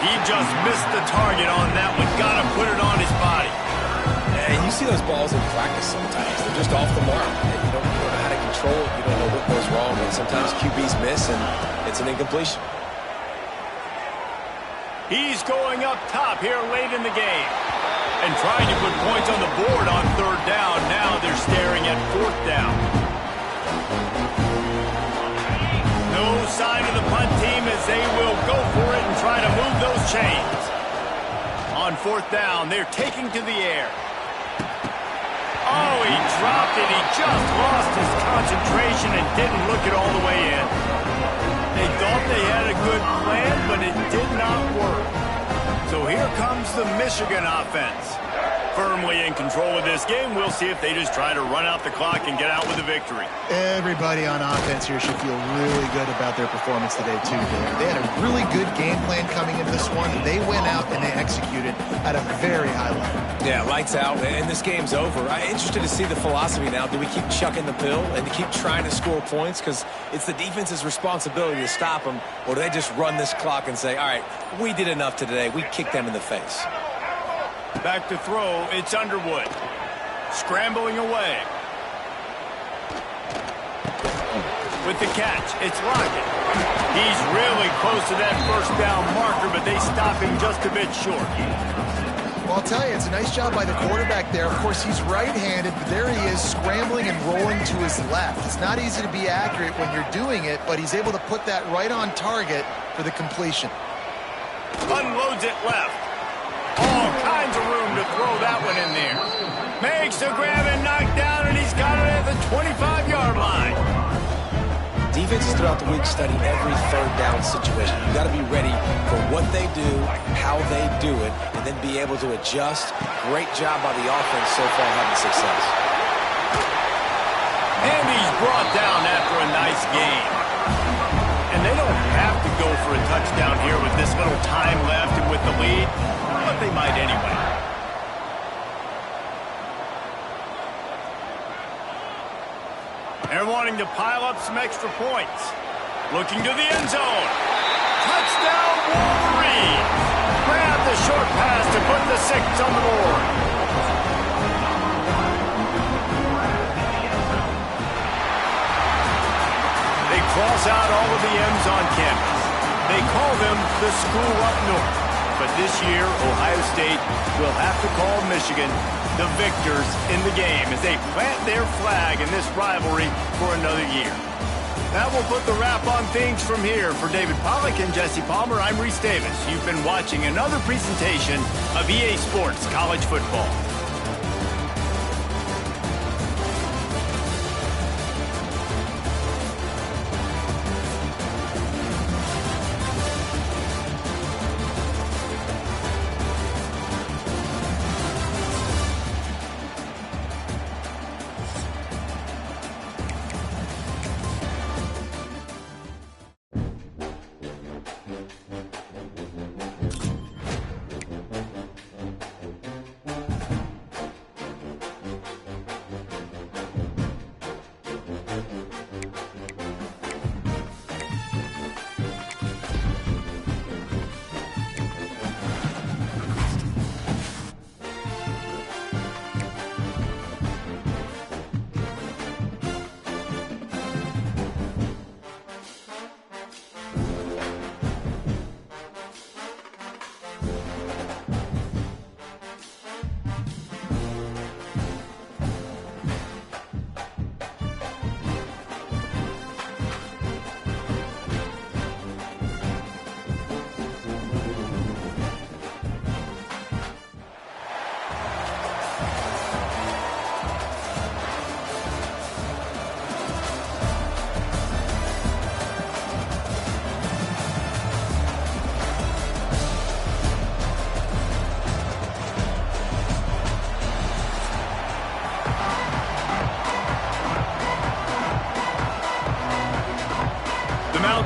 He just missed the target on that one. Got to put it on his body. And you see those balls in practice sometimes. They're just off the mark. You don't know how to control it. You don't know what goes wrong. And sometimes QBs miss, and it's an incompletion. He's going up top here late in the game. And trying to put points on the board on third down. Now they're staring at fourth down. No sign of the punt team as they will go for it and try to move those chains. On fourth down, they're taking to the air. Oh, he dropped it. He just lost his concentration and didn't look it all the way in. They thought they had a good plan, but it did not work. So here comes the Michigan offense. Firmly in control of this game. We'll see if they just try to run out the clock and get out with a victory. Everybody on offense here should feel really good about their performance today, too. They had a really good game plan coming into this one. They went out and they executed at a very high level. Yeah, lights out, and this game's over. I'm interested to see the philosophy now. Do we keep chucking the pill and keep trying to score points? Because it's the defense's responsibility to stop them. Or do they just run this clock and say, all right, we did enough today. We kicked them in the face. Back to throw, it's Underwood. Scrambling away. With the catch, it's Lockett. He's really close to that first down marker, but they stop him just a bit short. Well, I'll tell you, it's a nice job by the quarterback there. Of course, he's right-handed, but there he is scrambling and rolling to his left. It's not easy to be accurate when you're doing it, but he's able to put that right on target for the completion. Unloads it left. All kinds of room to throw that one in there. Makes the grab and knock down, and he's got it at the 25-yard line. Defenses throughout the week study every third down situation. You got to be ready for what they do, how they do it, and then be able to adjust. Great job by the offense so far having success. And he's brought down after a nice game. And they don't have to go for a touchdown here with this little time left and with the lead, but they might anyway. They're wanting to pile up some extra points. Looking to the end zone. Touchdown, Wolverines! Grab the short pass to put the 6 on the board. They cross out all of the M's on campus. They call them the school up north. But this year, Ohio State will have to call Michigan the victors in the game as they plant their flag in this rivalry for another year. That will put the wrap on things from here. For David Pollack and Jesse Palmer, I'm Reese Davis. You've been watching another presentation of EA Sports College Football.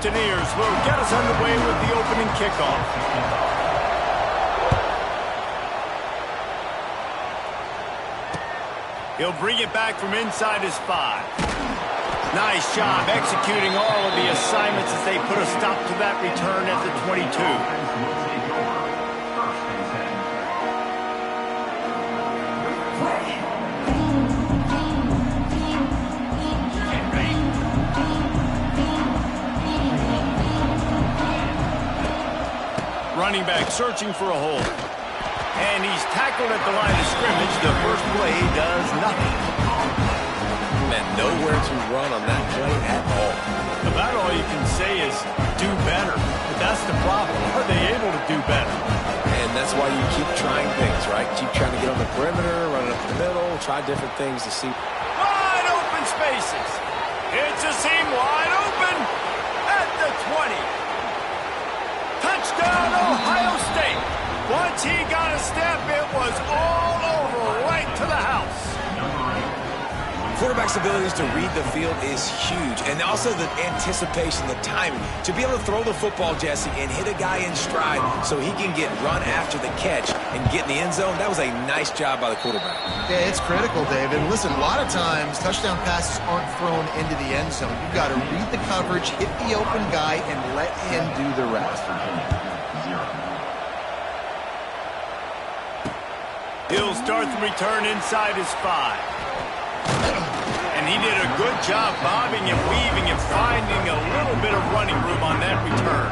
Mountaineers will get us underway with the opening kickoff. He'll bring it back from inside his 5. Nice job executing all of the assignments as they put a stop to that return at the 22. Running back searching for a hole. And he's tackled at the line of scrimmage. The first play does nothing. Man, nowhere to run on that play at all. About all you can say is do better. But that's the problem. Are they able to do better? And that's why you keep trying things, right? Keep trying to get on the perimeter, run up the middle, try different things to see. Wide open spaces. It's a seam wide open at the 20. Touchdown, Ohio State. Once he got a step, it was all over, right to the house. Quarterback's abilities to read the field is huge, and also the anticipation, the timing. To be able to throw the football, Jesse, and hit a guy in stride so he can get run after the catch and get in the end zone, that was a nice job by the quarterback. Yeah, it's critical, David. And listen, a lot of times touchdown passes aren't thrown into the end zone. You've got to read the coverage, hit the open guy, and let him do the rest. He'll start the return inside his 5. And he did a good job bobbing and weaving and finding a little bit of running room on that return.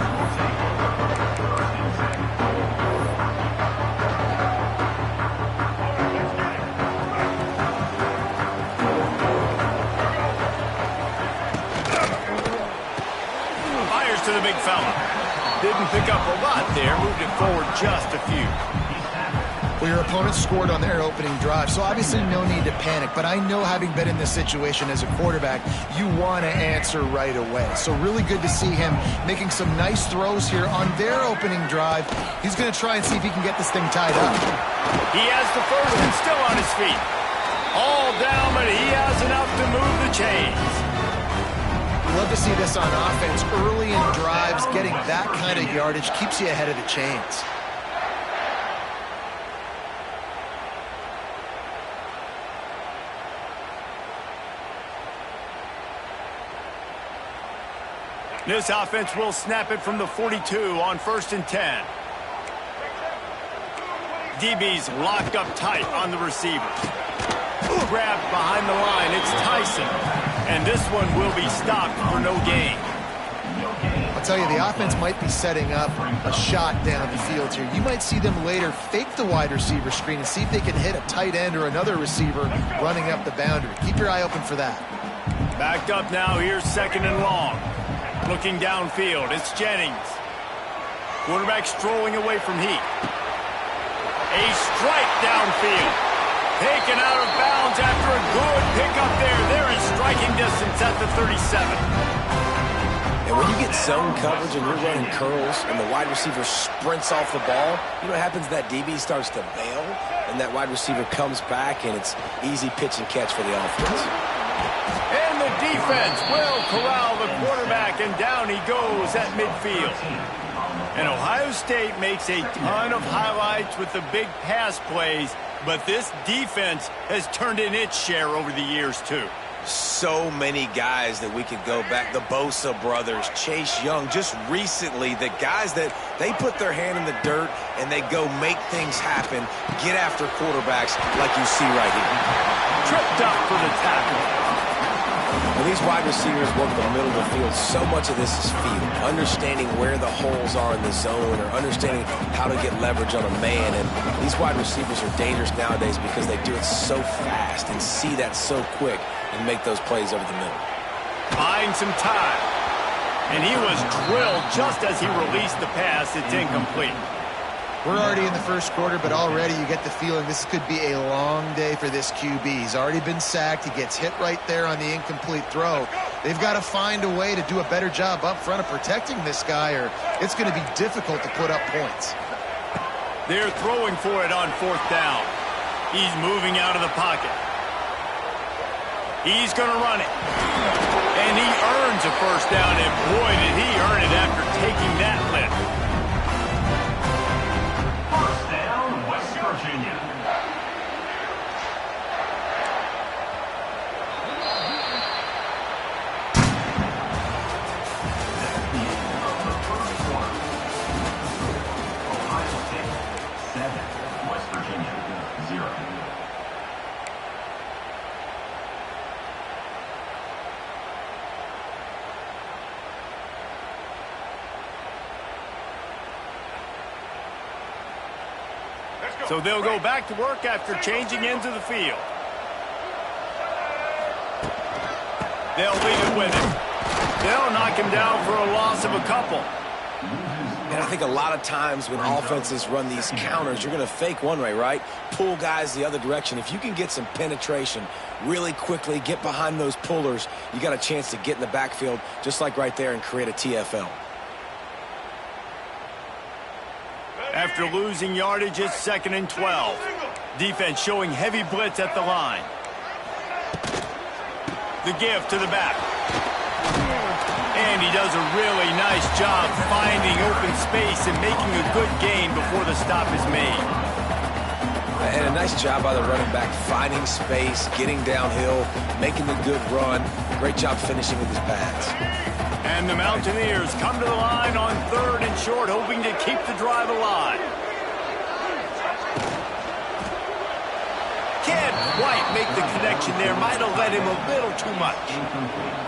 Fires to the big fella. Didn't pick up a lot there, moved it forward just a few. Well, your opponent scored on their opening drive, so obviously no need to panic. But I know, having been in this situation as a quarterback, you want to answer right away. So really good to see him making some nice throws here on their opening drive. He's going to try and see if he can get this thing tied up. He has the first and still on his feet. All down, but he has enough to move the chains. Love to see this on offense. Early in drives, getting that kind of yardage keeps you ahead of the chains. This offense will snap it from the 42 on 1st and 10. DB's locked up tight on the receivers. Grabbed behind the line. It's Tyson. And this one will be stopped for no gain. I'll tell you, the offense might be setting up a shot down the field here. You might see them later fake the wide receiver screen and see if they can hit a tight end or another receiver running up the boundary. Keep your eye open for that. Backed up now. Here's 2nd and long. Looking downfield, it's Jennings. Quarterback strolling away from heat. A strike downfield. Taken out of bounds after a good pickup there. They're in striking distance at the 37. And when you get zone coverage and you're running curls and the wide receiver sprints off the ball, you know what happens? That DB starts to bail, and that wide receiver comes back, and it's easy pitch and catch for the offense. And the defense will corral the quarterback, and down he goes at midfield. And Ohio State makes a ton of highlights with the big pass plays, but this defense has turned in its share over the years, too. So many guys that we could go back. The Bosa brothers, Chase Young, just recently, the guys that they put their hand in the dirt and they go make things happen, get after quarterbacks like you see right here. Tripped up for the tackle. When these wide receivers work the middle of the field, so much of this is feel. Understanding where the holes are in the zone, or understanding how to get leverage on a man. And these wide receivers are dangerous nowadays because they do it so fast and see that so quick and make those plays over the middle. Buying some time. And he was drilled just as he released the pass. It's incomplete. We're already in the first quarter, but already you get the feeling this could be a long day for this QB. He's already been sacked. He gets hit right there on the incomplete throw. They've got to find a way to do a better job up front of protecting this guy, or it's going to be difficult to put up points. They're throwing for it on 4th down. He's moving out of the pocket. He's going to run it. And he earns a first down, and boy, did he earn it after taking that lift. First down, West Virginia. Ohio State, 7. West Virginia, 0. So they'll go back to work after changing into the field. They'll leave it with him. They'll knock him down for a loss of a couple. And I think a lot of times when offenses run these counters, you're going to fake one way, right? Pull guys the other direction. If you can get some penetration really quickly, get behind those pullers, you got a chance to get in the backfield just like right there and create a TFL. After losing yardage, it's 2nd and 12. Defense showing heavy blitz at the line. The give to the back. And he does a really nice job finding open space and making a good gain before the stop is made. And a nice job by the running back, finding space, getting downhill, making a good run. Great job finishing with his pads. And the Mountaineers come to the line on 3rd and short, hoping to keep the drive alive. Can't quite make the connection there. Might have led him a little too much.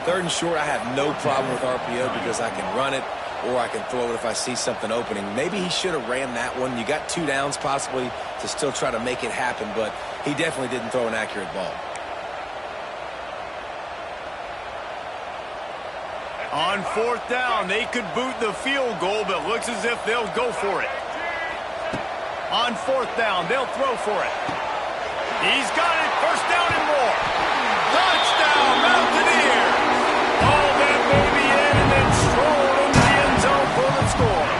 3rd and short, I have no problem with RPO because I can run it or I can throw it if I see something opening. Maybe he should have ran that one. You got 2 downs possibly to still try to make it happen, but he definitely didn't throw an accurate ball. On 4th down, they could boot the field goal, but looks as if they'll go for it. On 4th down, they'll throw for it. He's got it. First down and more. Touchdown, Mountaineers. All that baby in and then stroll into the end zone for the score.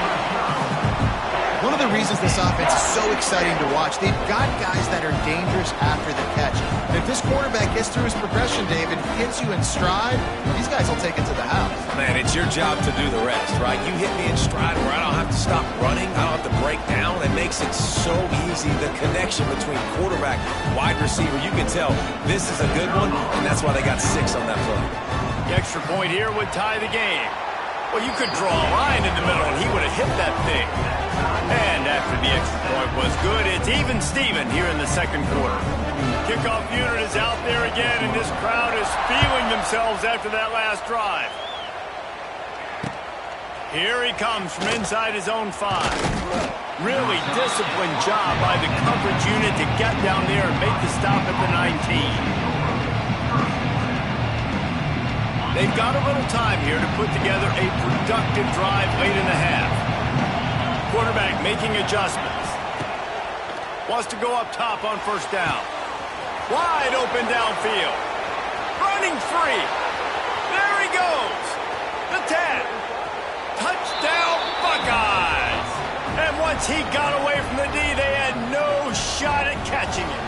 One of the reasons this offense is so exciting to watch, they've got guys that are dangerous after the catch. And if this quarterback gets through his progression, David, hits you in stride, these guys will take it to the house. Man, it's your job to do the rest, right? You hit me in stride where I don't have to stop running. I don't have to break down. It makes it so easy. The connection between quarterback, wide receiver, you can tell this is a good one, and that's why they got 6 on that play. The extra point here would tie the game. Well, you could draw a line in the middle, and he would have hit that thing. And after the extra point was good, it's even Steven here in the 2nd quarter. Kickoff unit is out there again, and this crowd is feeling themselves after that last drive. Here he comes from inside his own 5. Really disciplined job by the coverage unit to get down there and make the stop at the 19. They've got a little time here to put together a productive drive late in the half. Quarterback making adjustments. Wants to go up top on 1st down. Wide open downfield. Running free. There he goes. The 10. Touchdown Buckeyes. And once he got away from the D, they had no shot at catching him.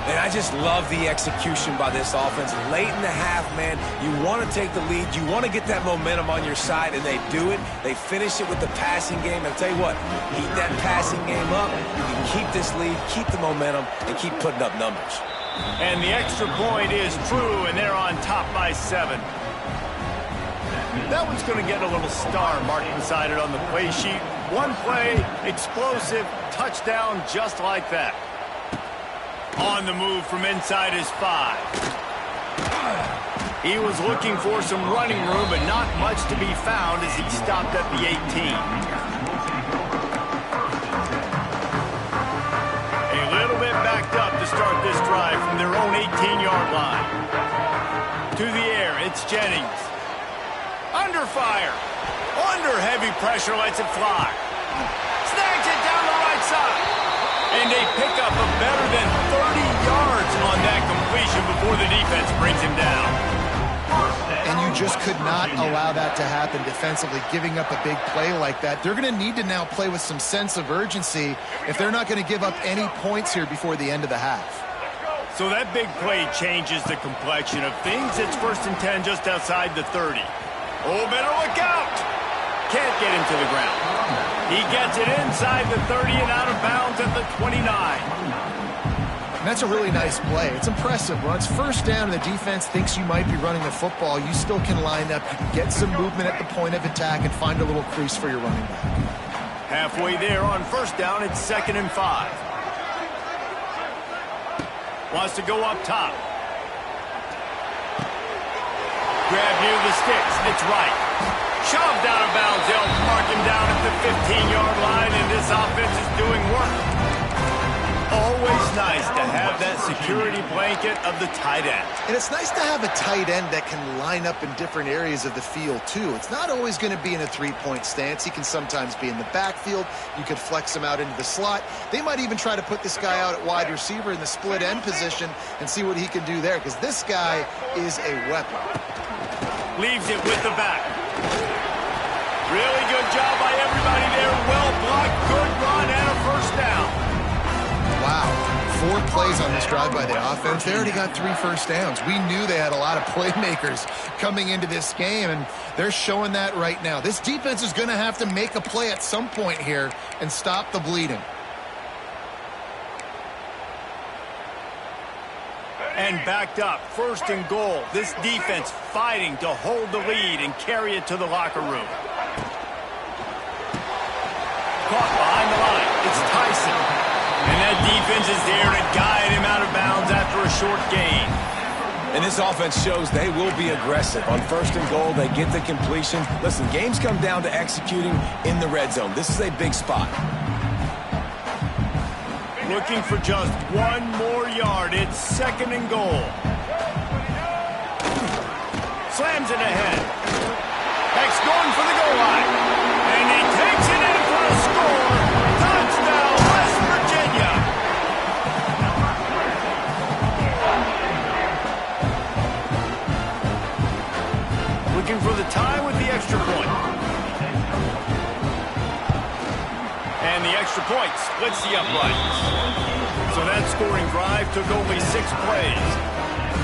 And I just love the execution by this offense. Late in the half, man, you want to take the lead. You want to get that momentum on your side, and they do it. They finish it with the passing game. And I'll tell you what, keep that passing game up. You can keep this lead, keep the momentum, and keep putting up numbers. And the extra point is true, and they're on top by 7. That one's going to get a little star marked beside it on the play sheet. One play, explosive, touchdown just like that. On the move from inside his 5. He was looking for some running room, but not much to be found as he stopped at the 18. A little bit backed up to start this drive from their own 18-yard line. To the air, it's Jennings. Under fire. Under heavy pressure, lets it fly. Snags it down the right side. And they pick up a better than 30 yards on that completion before the defense brings him down. And you just could not allow that to happen defensively, giving up a big play like that. They're going to need to now play with some sense of urgency if they're not going to give up any points here before the end of the half. So that big play changes the complexion of things. It's 1st and 10 just outside the 30. Oh, better look out. Can't get him to the ground. He gets it inside the 30 and out of bounds at the 29. And that's a really nice play. It's impressive. When it's 1st down and the defense thinks you might be running the football, you still can line up. You can get some movement at the point of attack and find a little crease for your running back. Halfway there on 1st down, it's 2nd and 5. Wants to go up top. Grab near the sticks. It's right. Shoved out of bounds. They'll mark him down at the 15-yard line, and this offense is doing work. Always nice to have that security blanket of the tight end. And it's nice to have a tight end that can line up in different areas of the field, too. It's not always going to be in a three-point stance. He can sometimes be in the backfield. You could flex him out into the slot. They might even try to put this guy out at wide receiver in the split end position and see what he can do there, because this guy is a weapon. Leaves it with the back. Really good job by everybody there. Well blocked, good run, and a 1st down. Wow, 4 plays on this drive by the offense. They already got 3 first downs. We knew they had a lot of playmakers coming into this game, and they're showing that right now. This defense is going to have to make a play at some point here and stop the bleeding. And backed up, 1st and goal. This defense fighting to hold the lead and carry it to the locker room. Caught behind the line. It's Tyson. And that defense is there to guide him out of bounds after a short gain. And this offense shows they will be aggressive. On 1st and goal, they get the completion. Listen, games come down to executing in the red zone. This is a big spot. Looking for just 1 more yard. It's 2nd and goal. Slams it ahead. Heck's going for the goal line. And he takes it in for a score. Touchdown, West Virginia. Looking for the tie with the extra point. And the extra point splits the uprights. So that scoring drive took only 6 plays.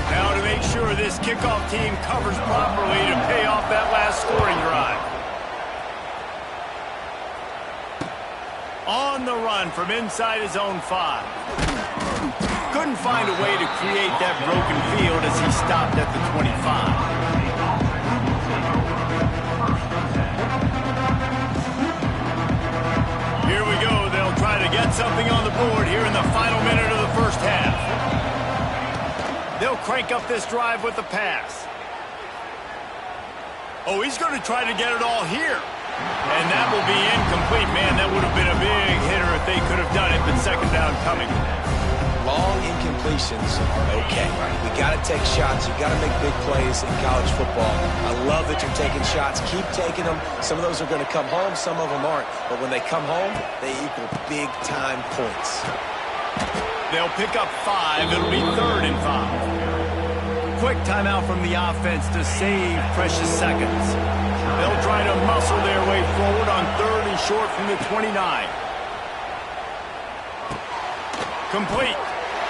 Now to make sure this kickoff team covers properly to pay off that last scoring drive. On the run from inside his own 5. Couldn't find a way to create that broken field as he stopped at the 25. Here we go. They'll try to get something on the board here in the final minute of the 1st half. They'll crank up this drive with the pass. Oh, he's going to try to get it all here. And that will be incomplete. Man, that would have been a big hitter if they could have done it, but 2nd down coming. Long incompletions are okay. You got to take shots. You got to make big plays in college football. I love that you're taking shots. Keep taking them. Some of those are going to come home. Some of them aren't. But when they come home, they equal big-time points. They'll pick up 5. It'll be 3rd and 5. Quick timeout from the offense to save precious seconds. They'll try to muscle their way forward on 3rd and short from the 29. Complete.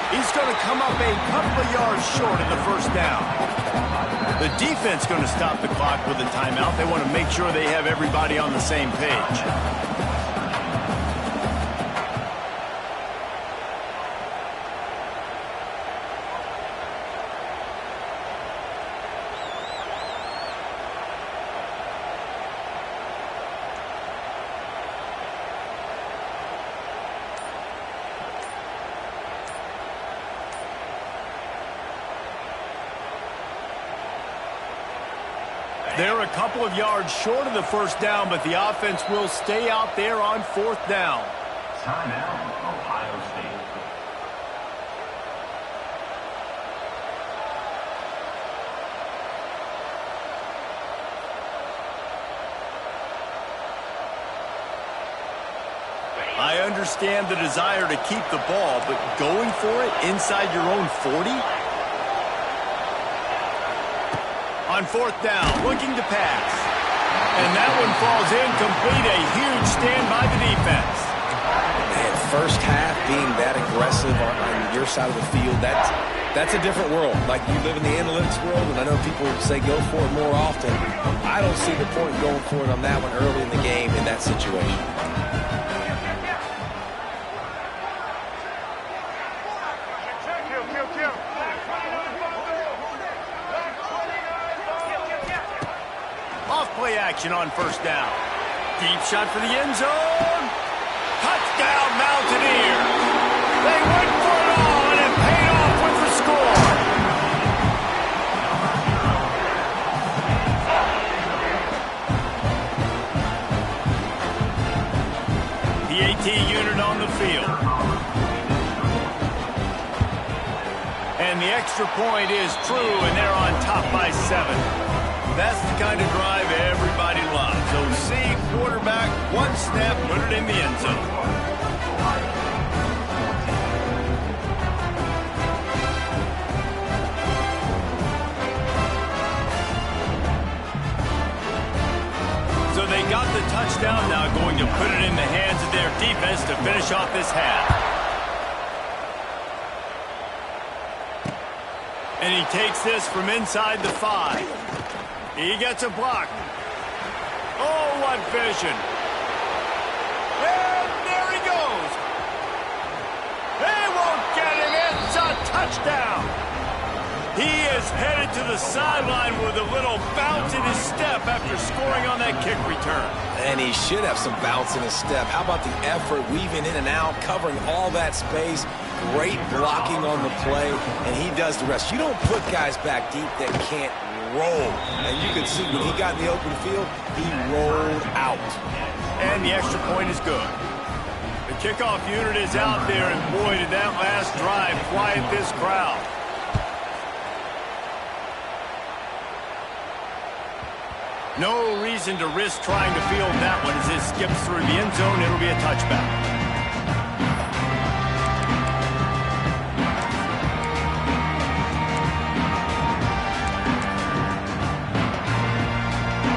He's going to come up a couple of yards short of the 1st down. The defense going to stop the clock with a timeout. They want to make sure they have everybody on the same page. They're a couple of yards short of the 1st down, but the offense will stay out there on 4th down. Timeout, Ohio State. I understand the desire to keep the ball, but going for it inside your own 40? On 4th down, looking to pass. And that one falls incomplete. A huge stand by the defense. Man, first half being that aggressive on your side of the field, that's a different world. Like, you live in the analytics world, and I know people say go for it more often. I don't see the point in going for it on that one early in the game in that situation. Off-play action on first down. Deep shot for the end zone. Touchdown, Mountaineers. They went for it all, and it paid off with the score. The AT unit on the field. And the extra point is true, and they're on top by 7. That's the kind of drive everybody loves. OC, quarterback, one snap, put it in the end zone. So they got the touchdown, now going to put it in the hands of their defense to finish off this half. And he takes this from inside the 5. He gets a block. Oh, what vision. And there he goes. They won't get him. It's a touchdown. He is headed to the sideline with a little bounce in his step after scoring on that kick return. And he should have some bounce in his step. How about the effort, weaving in and out, covering all that space. Great blocking on the play, and he does the rest. You don't put guys back deep that can't roll. And you can see when he got in the open field, he rolled out. And the extra point is good. The kickoff unit is out there, and boy, did that last drive quiet this crowd. No reason to risk trying to field that one as it skips through the end zone. It'll be a touchback.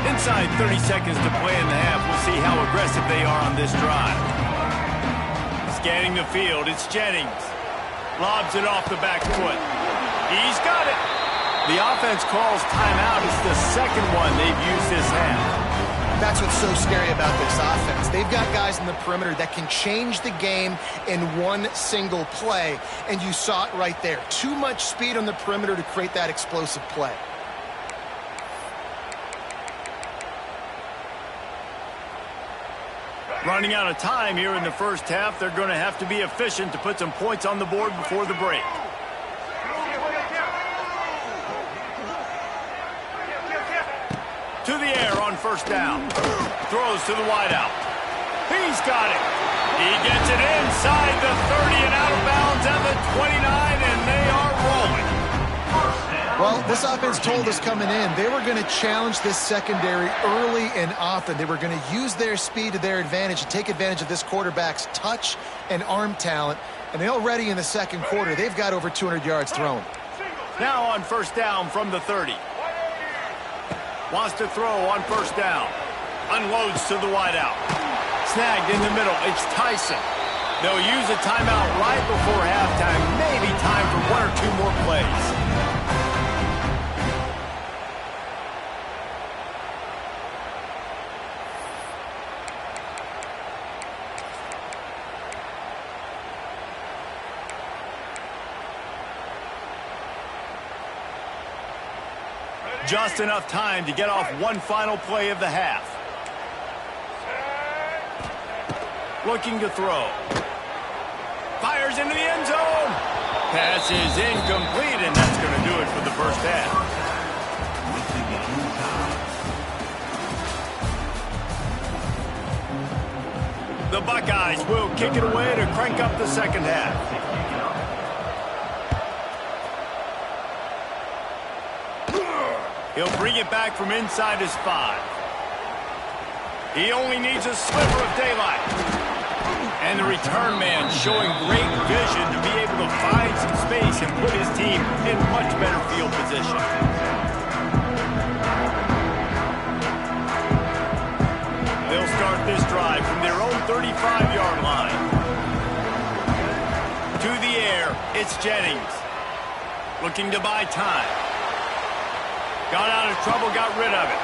Inside 30 seconds to play in the half. We'll see how aggressive they are on this drive. Scanning the field, it's Jennings. Lobs it off the back foot. He's got it. The offense calls timeout. It's the second one they've used this half. That's what's so scary about this offense. They've got guys in the perimeter that can change the game in one single play, and you saw it right there. Too much speed on the perimeter to create that explosive play. Running out of time here in the first half. They're going to have to be efficient to put some points on the board before the break. To the air on first down. Throws to the wideout. He's got it. He gets it inside the 30 and out of bounds at the 29, and they are rolling. Well, this offense told us coming in they were going to challenge this secondary early and often. They were going to use their speed to their advantage and take advantage of this quarterback's touch and arm talent. And already in the second quarter, they've got over 200 yards thrown. Now on first down from the 30. Wants to throw on first down. Unloads to the wideout. Snagged in the middle. It's Tyson. They'll use a timeout right before halftime. Maybe time for one or two more plays. Just enough time to get off one final play of the half. Looking to throw. Fires into the end zone. Pass is incomplete, and that's going to do it for the first half. The Buckeyes will kick it away to crank up the second half. He'll bring it back from inside his 5. He only needs a sliver of daylight. And the return man showing great vision to be able to find some space and put his team in much better field position. They'll start this drive from their own 35-yard line. It's Jennings. Looking to buy time. Got out of trouble, got rid of it.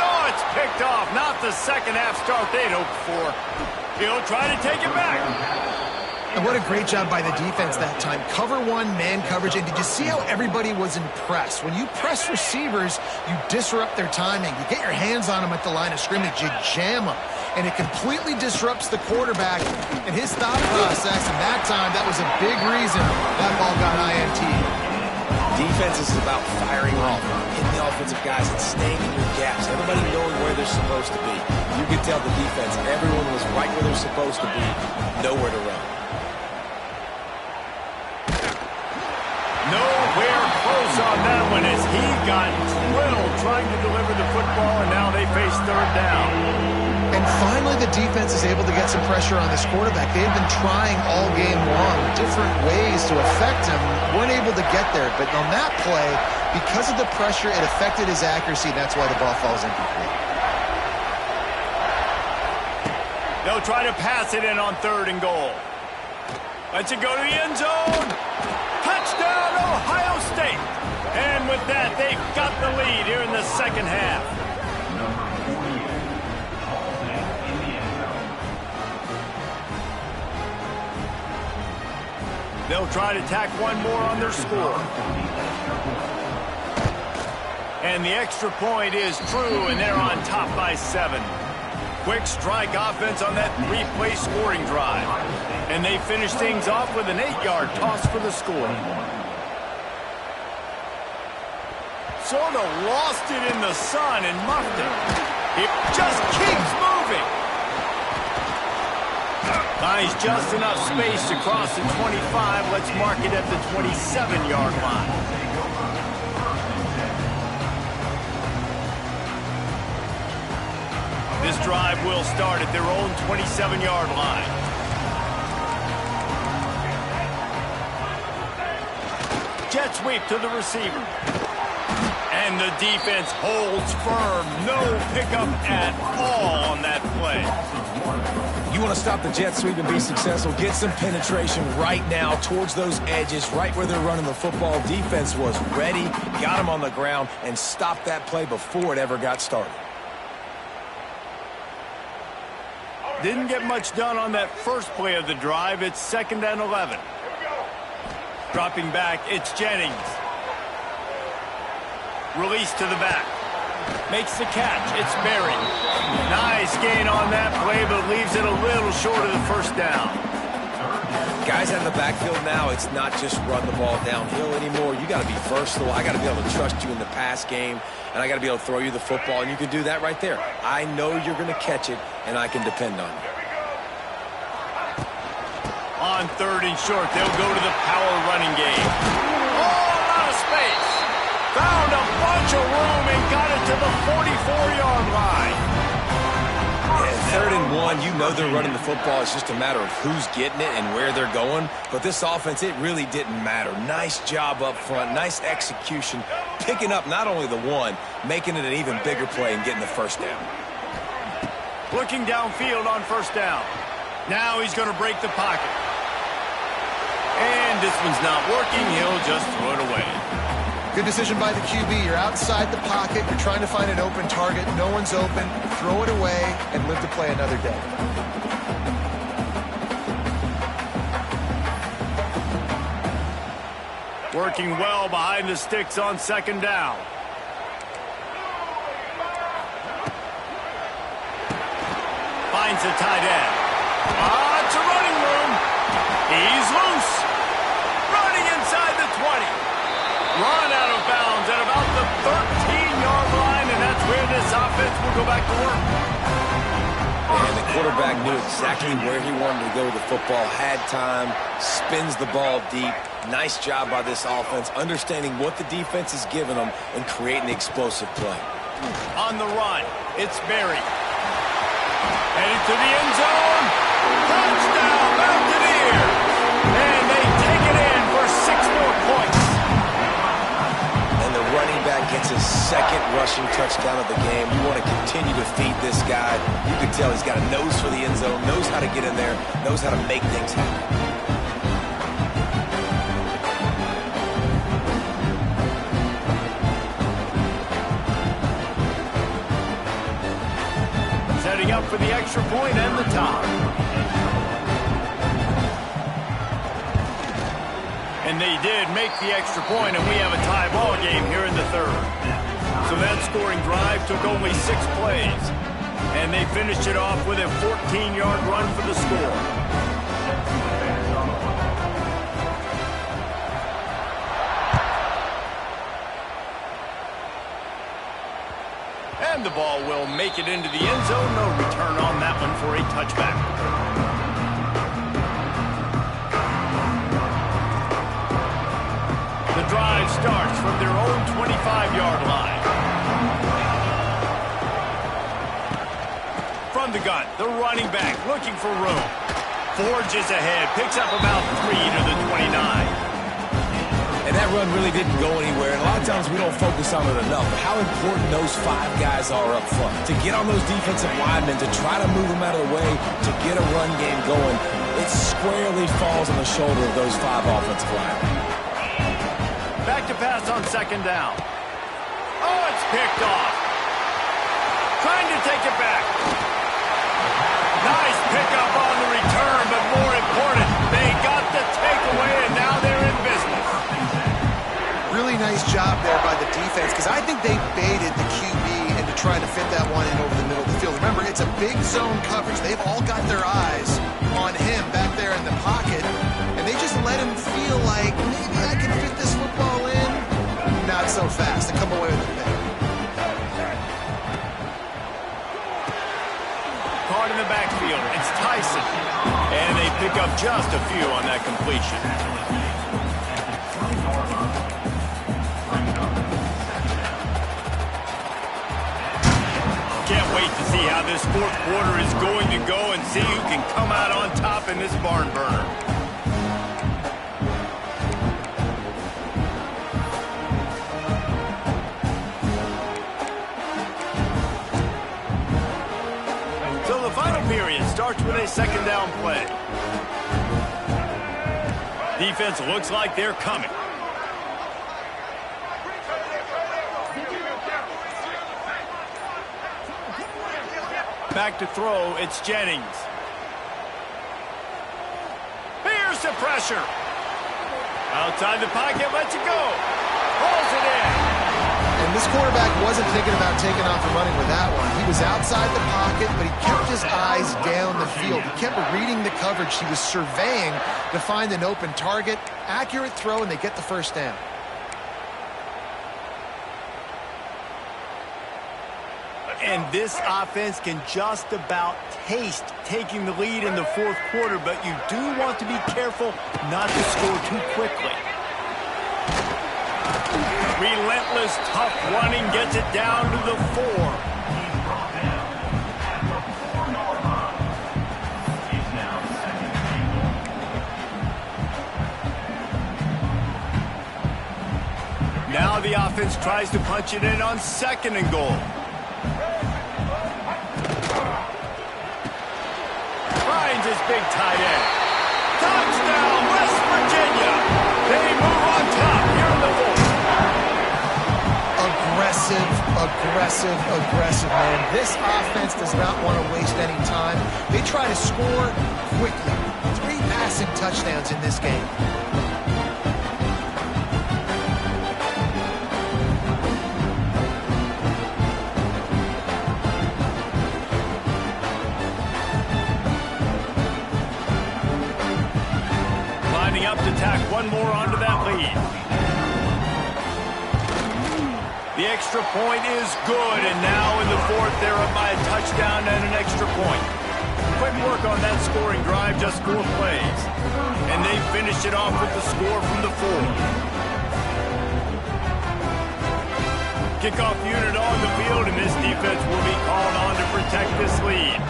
Oh, it's picked off. Not the second half start they'd hoped for. He'll try to take it back. And what a great job by the defense that time. Cover one, man coverage. And did you see how everybody was impressed? When you press receivers, you disrupt their timing. You get your hands on them at the line of scrimmage. You jam them. And it completely disrupts the quarterback and his thought process. And that time, that was a big reason that ball got INT. Defense is about firing off, hitting the offensive guys and staying in your gaps. Everybody knowing where they're supposed to be. You could tell the defense, everyone was right where they're supposed to be, nowhere to run. Nowhere close on that one as he got drilled trying to deliver the football, and now they face third down. And finally, the defense is able to get some pressure on this quarterback. They had been trying all game long, different ways to affect him, weren't able to get there. But on that play, because of the pressure, it affected his accuracy, and that's why the ball falls incomplete. They'll try to pass it in on 3rd and goal. Lets it go to the end zone. Touchdown, Ohio State. And with that, they've got the lead here in the second half. They'll try to tack one more on their score. And the extra point is true, and they're on top by 7. Quick strike offense on that 3-play scoring drive. And they finish things off with an 8-yard toss for the score. Sort of lost it in the sun and muffed it. It just keeps moving. Finds just enough space to cross the 25. Let's mark it at the 27-yard line. This drive will start at their own 27-yard line. Jet sweep to the receiver. And the defense holds firm. No pickup at all on that play. You want to stop the jet sweep and be successful, get some penetration right now towards those edges, right where they're running the football. Defense was ready, got them on the ground, and stopped that play before it ever got started. Didn't get much done on that first play of the drive. It's 2nd and 11. Dropping back, it's Jennings. Release to the back. Makes the catch. It's Berry. Nice gain on that play, but leaves it a little short of the first down. Guys out of the backfield now, it's not just run the ball downhill anymore. You got to be versatile. I got to be able to trust you in the pass game, and I got to be able to throw you the football, and you can do that right there. I know you're going to catch it, and I can depend on you. On 3rd and short, they'll go to the power running game. Oh, a lot of space. Found a bunch of room and got it to the 44-yard line. Yeah, 3rd and 1, you know they're running the football. It's just a matter of who's getting it and where they're going. But this offense, it really didn't matter. Nice job up front, nice execution, picking up not only the one, making it an even bigger play and getting the first down. Looking downfield on 1st down. Now he's going to break the pocket. And this one's not working. He'll just throw it away. Good decision by the QB. You're outside the pocket. You're trying to find an open target. No one's open. Throw it away and live to play another day. Working well behind the sticks on 2nd down. Finds a tight end. It's a running room. He's loose. Running inside the 20. Run out of bounds at about the 13-yard line, and that's where this offense will go back to work. And the quarterback knew exactly where he wanted to go with the football, had time, spins the ball deep. Nice job by this offense, understanding what the defense is giving them and creating the explosive play. On the run, it's Berry. Headed to the end zone. Touchdown, Mountaineers. And they take it in for 6 more points. And the running back gets his 2nd rushing touchdown of the game. You want to continue to feed this guy. You can tell he's got a nose for the end zone, knows how to get in there, knows how to make things happen. up for the extra point and the tie. And they did make the extra point, and we have a tie ball game here in the third. So that scoring drive took only 6 plays, and they finished it off with a 14-yard run for the score. And the ball will make it into the end zone. No return on that one for a touchback. The drive starts from their own 25-yard line. From the gun, the running back looking for room. Forges ahead, picks up about 3 to the 29. And that run really didn't go anywhere. And a lot of times we don't focus on it enough. But how important those 5 guys are up front. To get on those defensive linemen, to try to move them out of the way, to get a run game going, it squarely falls on the shoulder of those 5 offensive linemen. Back to pass on second down. Oh, it's picked off. Trying to take it back. Nice pickup on the return, but more important, they got the takeaway, and now they're in business. Really nice job there by the defense, because I think they baited the QB into trying to fit that one in over the middle of the field. Remember, it's a big zone coverage. They've all got their eyes on him back there in the pocket, and they just let him feel like, maybe I can fit this football in. Not so fast. They come away with the pick. Caught in the backfield. It's Tyson. And they pick up just a few on that completion. Can't wait to see how this fourth quarter is going to go and see who can come out on top in this barn burner. So the final period starts with a second down play. Defense looks like they're coming. Back to throw, it's Jennings. Here's the pressure. Outside the pocket, lets it go. Pulls it in. And this quarterback wasn't thinking about taking off and running with that one. He was outside the pocket, but he kept his eyes down the field. He kept reading the coverage. He was surveying to find an open target. Accurate throw, and they get the first down. And this offense can just about taste taking the lead in the fourth quarter, but you do want to be careful not to score too quickly. Relentless, tough running gets it down to the 4. Now the offense tries to punch it in on second and goal. Finds his big tight end. Touchdown, West Virginia. They move on top here in the fourth. Aggressive, man. This offense does not want to waste any time. They try to score quickly. 3 passing touchdowns in this game. Lining up to tack one more onto that lead. The extra point is good, and now in the fourth, they're up by a touchdown and an extra point. Quick work on that scoring drive, just 4 plays. And they finished it off with the score from the 4. Kickoff unit on the field, and this defense will be called on to protect this lead.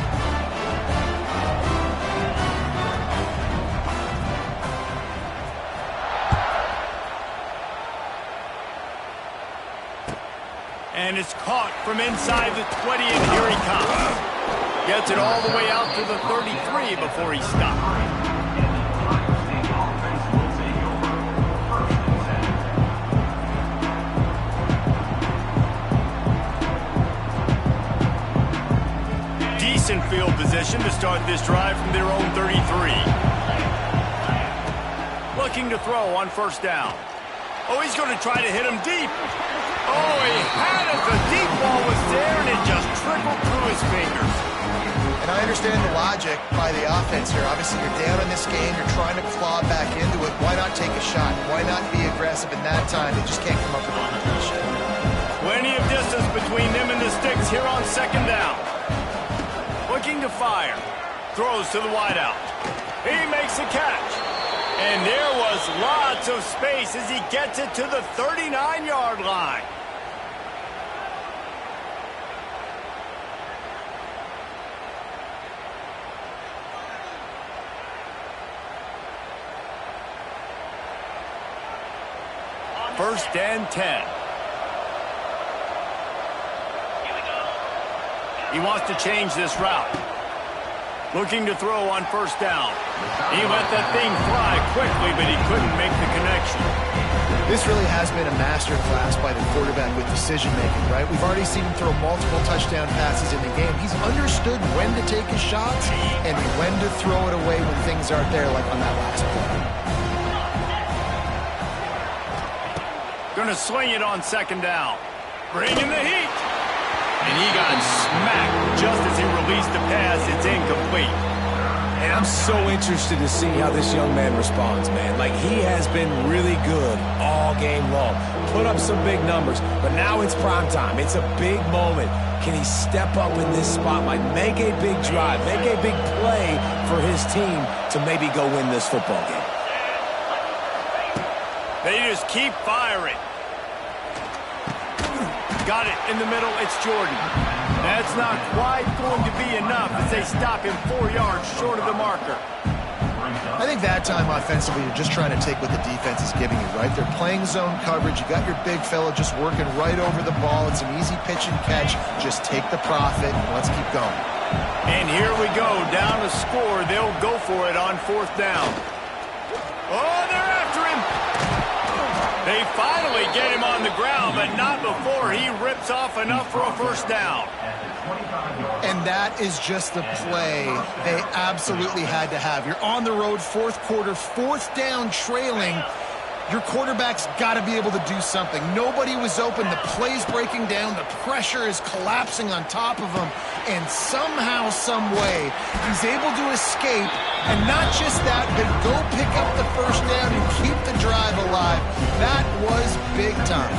And it's caught from inside the 20, and here he comes. Gets it all the way out to the 33 before he stopped. Decent formation to start this drive from their own 33. Looking to throw on first down. Oh, he's going to try to hit him deep. Oh, he had it. The deep ball was there, and it just trickled through his fingers. And I understand the logic by the offense here. Obviously, you're down in this game. You're trying to claw back into it. Why not take a shot? Why not be aggressive in that time? They just can't come up with a completion. Plenty of distance between them and the sticks here on second down. Looking to fire. Throws to the wideout. He makes a catch. And there was lots of space as he gets it to the 39-yard line. First and 10. He wants to change this route. Looking to throw on first down. He let that thing fly quickly, but he couldn't make the connection. This really has been a master class by the quarterback with decision-making, right? We've already seen him throw multiple touchdown passes in the game. He's understood when to take his shots and when to throw it away when things aren't there, like on that last play. Gonna swing it on second down. Bringing the heat. And he got smacked just as he released the pass. It's incomplete. And I'm so interested to see how this young man responds, man. Like, he has been really good all game long. Put up some big numbers, but now it's prime time. It's a big moment. Can he step up in this spotlight, make a big drive, make a big play for his team to maybe go win this football game? They just keep firing. Got it in the middle. It's Jordan. That's not quite going to be enough as they stop him 4 yards short of the marker. I think that time offensively, you're just trying to take what the defense is giving you, right? They're playing zone coverage. You got your big fella just working right over the ball. It's an easy pitch and catch. Just take the profit and let's keep going. And here we go. Down to score. They'll go for it on fourth down. Oh, they're after him. They finally get him on the ground, but not before he rips off enough for a first down. And that is just the play they absolutely had to have. You're on the road, fourth quarter, fourth down, trailing. Your quarterback's got to be able to do something. Nobody was open. The play's breaking down. The pressure is collapsing on top of him. And somehow, some way, he's able to escape. And not just that, but go pick up the first down and keep the drive alive. That was big time.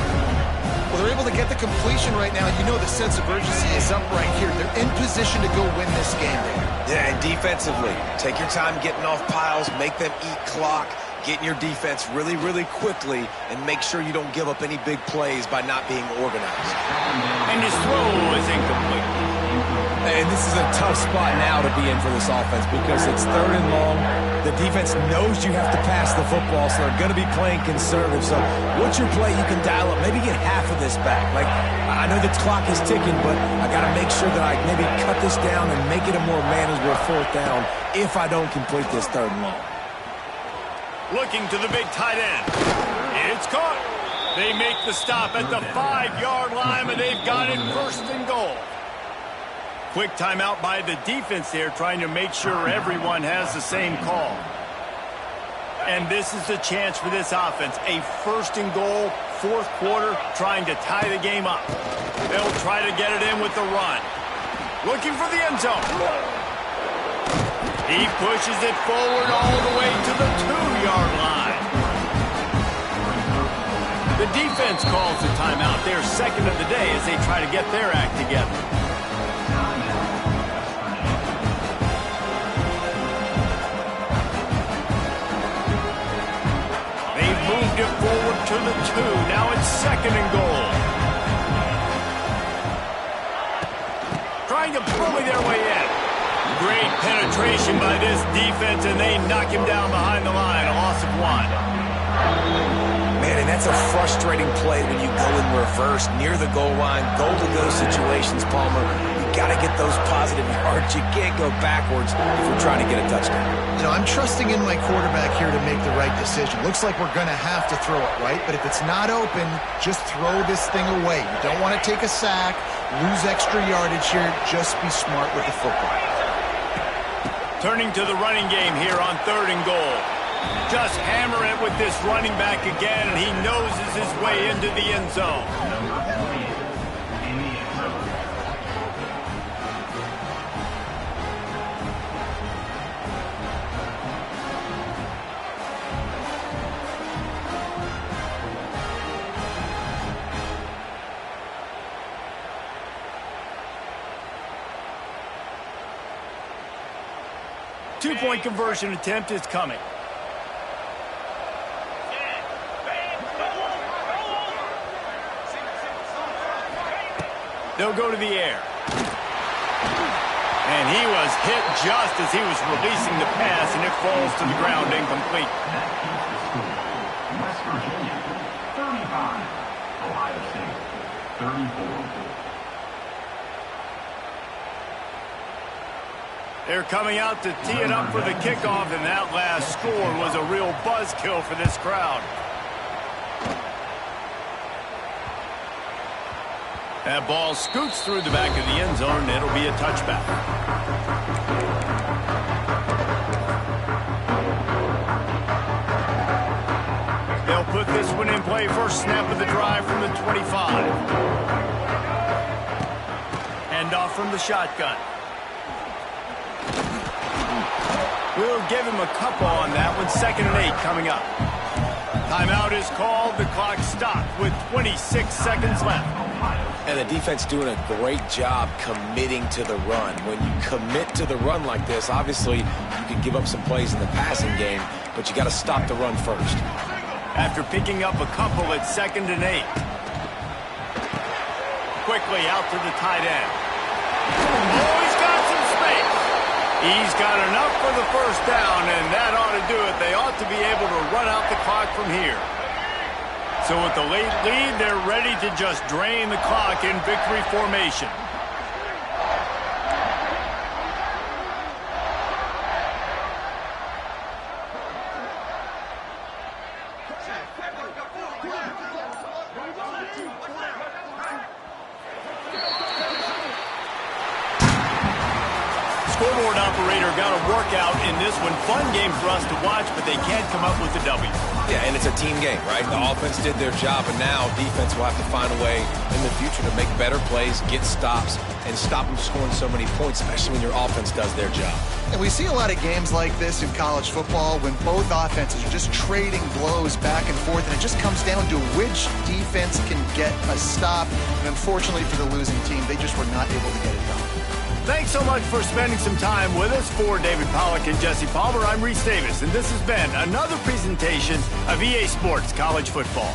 Well, they're able to get the completion right now. You know the sense of urgency is up right here. They're in position to go win this game there. Yeah, and defensively, take your time getting off piles, make them eat clock, get in your defense really, really quickly, and make sure you don't give up any big plays by not being organized. And his throw is incomplete. And this is a tough spot now to be in for this offense because it's third and long. The defense knows you have to pass the football, so they're going to be playing conservative. So what's your play you can dial up? Maybe get half of this back. Like, I know the clock is ticking, but I got to make sure that I maybe cut this down and make it a more manageable fourth down if I don't complete this third and long. Looking to the big tight end. It's caught. They make the stop at the 5-yard line, and they've got it first and goal. Quick timeout by the defense there, trying to make sure everyone has the same call. And this is the chance for this offense. A first and goal, fourth quarter, trying to tie the game up. They'll try to get it in with the run. Looking for the end zone. He pushes it forward all the way to the 2-yard line. The defense calls the timeout. Their second of the day as they try to get their act together. They've moved it forward to the 2. Now it's second and goal. Trying to bully their way in. Great penetration by this defense, and they knock him down behind the line. A loss of 1. Man, and that's a frustrating play when you go in reverse near the goal line, goal-to-go situations, Palmer. You got to get those positive yards. You can't go backwards if you're trying to get a touchdown. You know, I'm trusting in my quarterback here to make the right decision. Looks like we're going to have to throw it, right? But if it's not open, just throw this thing away. You don't want to take a sack, lose extra yardage here. Just be smart with the football. Turning to the running game here on 3rd and goal. Just hammer it with this running back again, and he noses his way into the end zone. Number 28 in the end zone. Two-point conversion attempt is coming. They'll go to the air. And he was hit just as he was releasing the pass, and it falls to the ground incomplete. That keeps the score. West Virginia, 35. Ohio State, 34. They're coming out to tee it up for the kickoff, and that last score was a real buzzkill for this crowd. That ball scoots through the back of the end zone, and it'll be a touchback. They'll put this one in play. First snap of the drive from the 25. Hand off from the shotgun. We'll give him a couple on that one. 2nd and 8 coming up. Timeout is called. The clock stopped with 26 seconds left. And the defense doing a great job committing to the run. When you commit to the run like this, obviously you can give up some plays in the passing game, but you got to stop the run first. After picking up a couple at 2nd and 8. Quickly out to the tight end. Oh, he's got some space. He's got enough for the first down, and that ought to do it. They ought to be able to run out the clock from here. So with the late lead, they're ready to just drain the clock in victory formation. Scoreboard operator got a workout in this one. Fun game for us to watch, but they can't come up with the W. Yeah, and it's a team game, right? The offense did their job, and now defense will have to find a way in the future to make better plays, get stops, and stop them scoring so many points, especially when your offense does their job. And we see a lot of games like this in college football when both offenses are just trading blows back and forth, and it just comes down to which defense can get a stop. And unfortunately for the losing team, they just were not able to get it done. Thanks so much for spending some time with us. For David Pollack and Jesse Palmer, I'm Reese Davis, and this has been another presentation of EA Sports College Football.